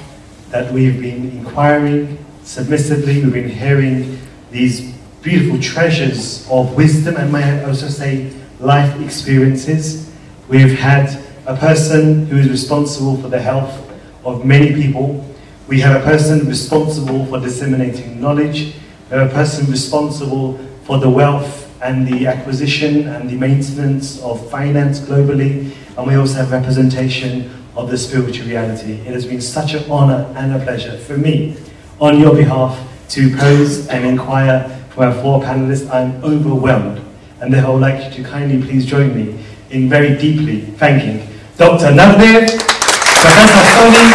that we've been inquiring submissively. We've been hearing these beautiful treasures of wisdom, and may I also say life experiences. We've had a person who is responsible for the health of many people. We have a person responsible for disseminating knowledge. We have a person responsible for the wealth and the acquisition and the maintenance of finance globally. And we also have representation of the spiritual reality. It has been such an honor and a pleasure for me, on your behalf, to pose and inquire from our four panelists. I'm overwhelmed, and therefore I would like you to kindly please join me in very deeply thanking Dr. Navdev, Professor Swami,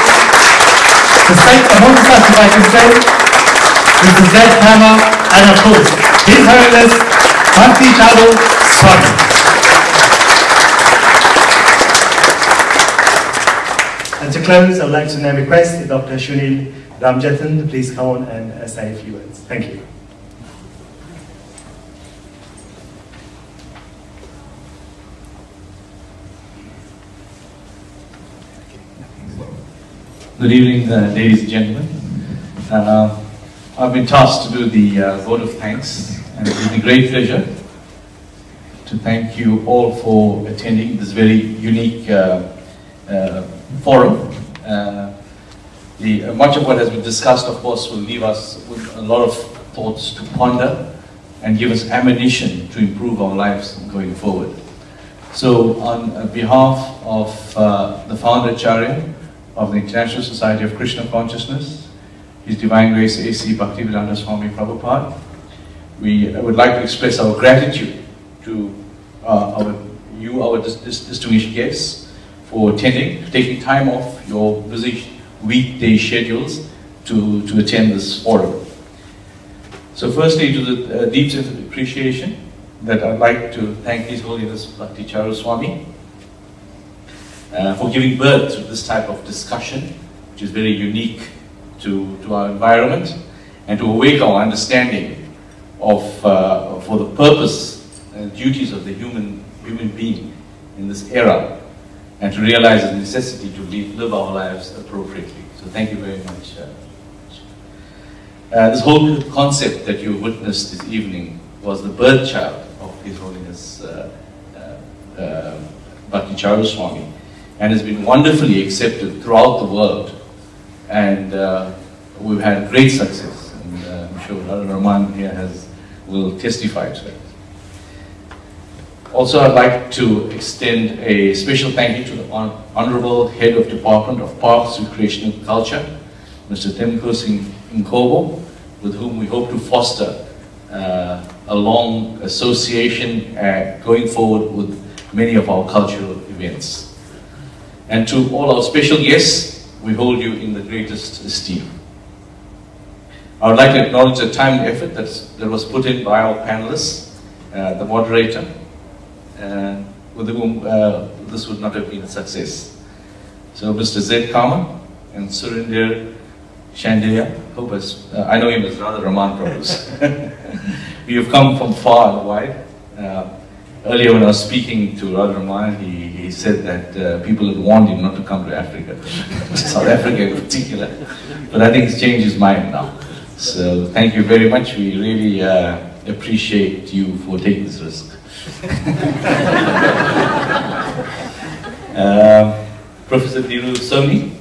the Saint amongst us, if I can say, Mr. Zed Kama, and of course, His Holiness Bhakti Charu Swami. And to close, I would like to now request Dr. Shunil Ramjatan to please come on and say a few words. Thank you. Good evening, ladies and gentlemen. I've been tasked to do the vote of thanks, and it gives me great pleasure to thank you all for attending this very unique forum. Much of what has been discussed, of course, will leave us with a lot of thoughts to ponder and give us ammunition to improve our lives going forward. So, on behalf of the founder, Charu, of the International Society of Krishna Consciousness, His Divine Grace A.C. Bhaktivedanta Swami Prabhupada, we would like to express our gratitude to our distinguished guests for attending, taking time off your busy weekday schedules to attend this forum. So firstly, to the deep sense of appreciation that I'd like to thank His Holiness Bhakti Charu Swami for giving birth to this type of discussion, which is very unique to our environment, and to awake our understanding of for the purpose and duties of the human being in this era, and to realize the necessity to live our lives appropriately. So thank you very much. This whole concept that you witnessed this evening was the birth child of His Holiness Bhakti Charu Swami, and has been wonderfully accepted throughout the world, and we've had great success, and I'm sure Radha Raman here will testify to it. Also, I'd like to extend a special thank you to the Honorable Head of Department of Parks, Recreation and Culture, Mr. Temko Singh Nkobo, with whom we hope to foster a long association going forward with many of our cultural events. And to all our special guests, we hold you in the greatest esteem. I would like to acknowledge the time and effort that was put in by our panelists, the moderator, with whom this would not have been a success. So Mr. Zed Kama and Surinder Shandeya, I know him as Radha Raman Prabhus. We have come from far and wide. Earlier when I was speaking to Radha Raman, he he said that people had warned him not to come to Africa, South Africa in particular. But I think he's changed his mind now. So thank you very much. We really appreciate you for taking this risk. Professor Dhiru Soni,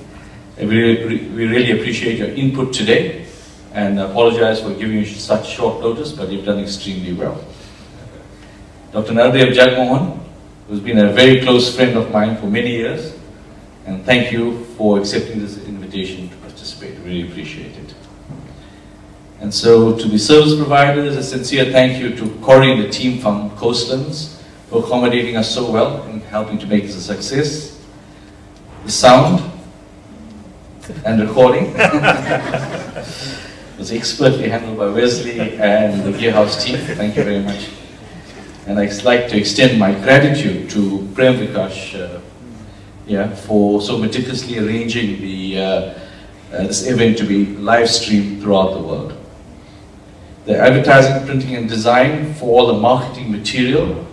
we really appreciate your input today and apologize for giving you such short notice, but you've done extremely well. Dr. Nardev Jagmohan, who's been a very close friend of mine for many years, and thank you for accepting this invitation to participate. Really appreciate it. And so to the service providers, a sincere thank you to Corey and the team from Coastlands for accommodating us so well and helping to make this a success. The sound and recording was expertly handled by Wesley and the Gearhouse team. Thank you very much. And I'd like to extend my gratitude to Prem Vikash for so meticulously arranging this event to be live streamed throughout the world. The advertising, printing and design for all the marketing material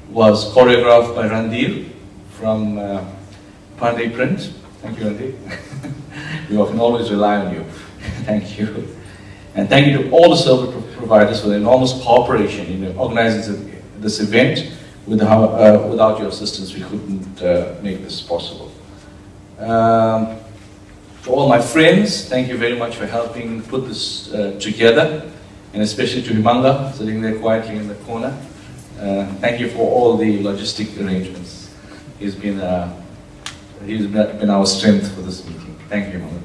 was choreographed by Randir from Pandey Print. Thank you, Randir. We can always rely on you. Thank you. And thank you to all the service providers for their enormous cooperation in organizing this event. Without your assistance, we couldn't make this possible. To all my friends, thank you very much for helping put this together, and especially to Himanga, sitting there quietly in the corner. Thank you for all the logistic arrangements. He's been our strength for this meeting. Thank you, Himanga.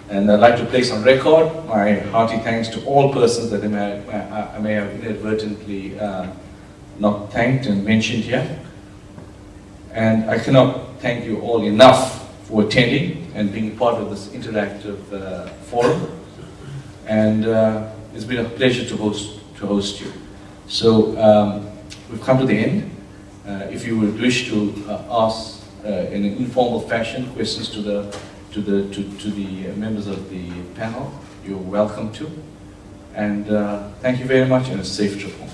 And I'd like to place on record my hearty thanks to all persons that I may have inadvertently not thanked and mentioned here. And I cannot thank you all enough for attending and being part of this interactive forum. And it's been a pleasure to host you. So we've come to the end. If you would wish to ask in an informal fashion questions to the members of the panel, you're welcome to. And thank you very much, and a safe trip home.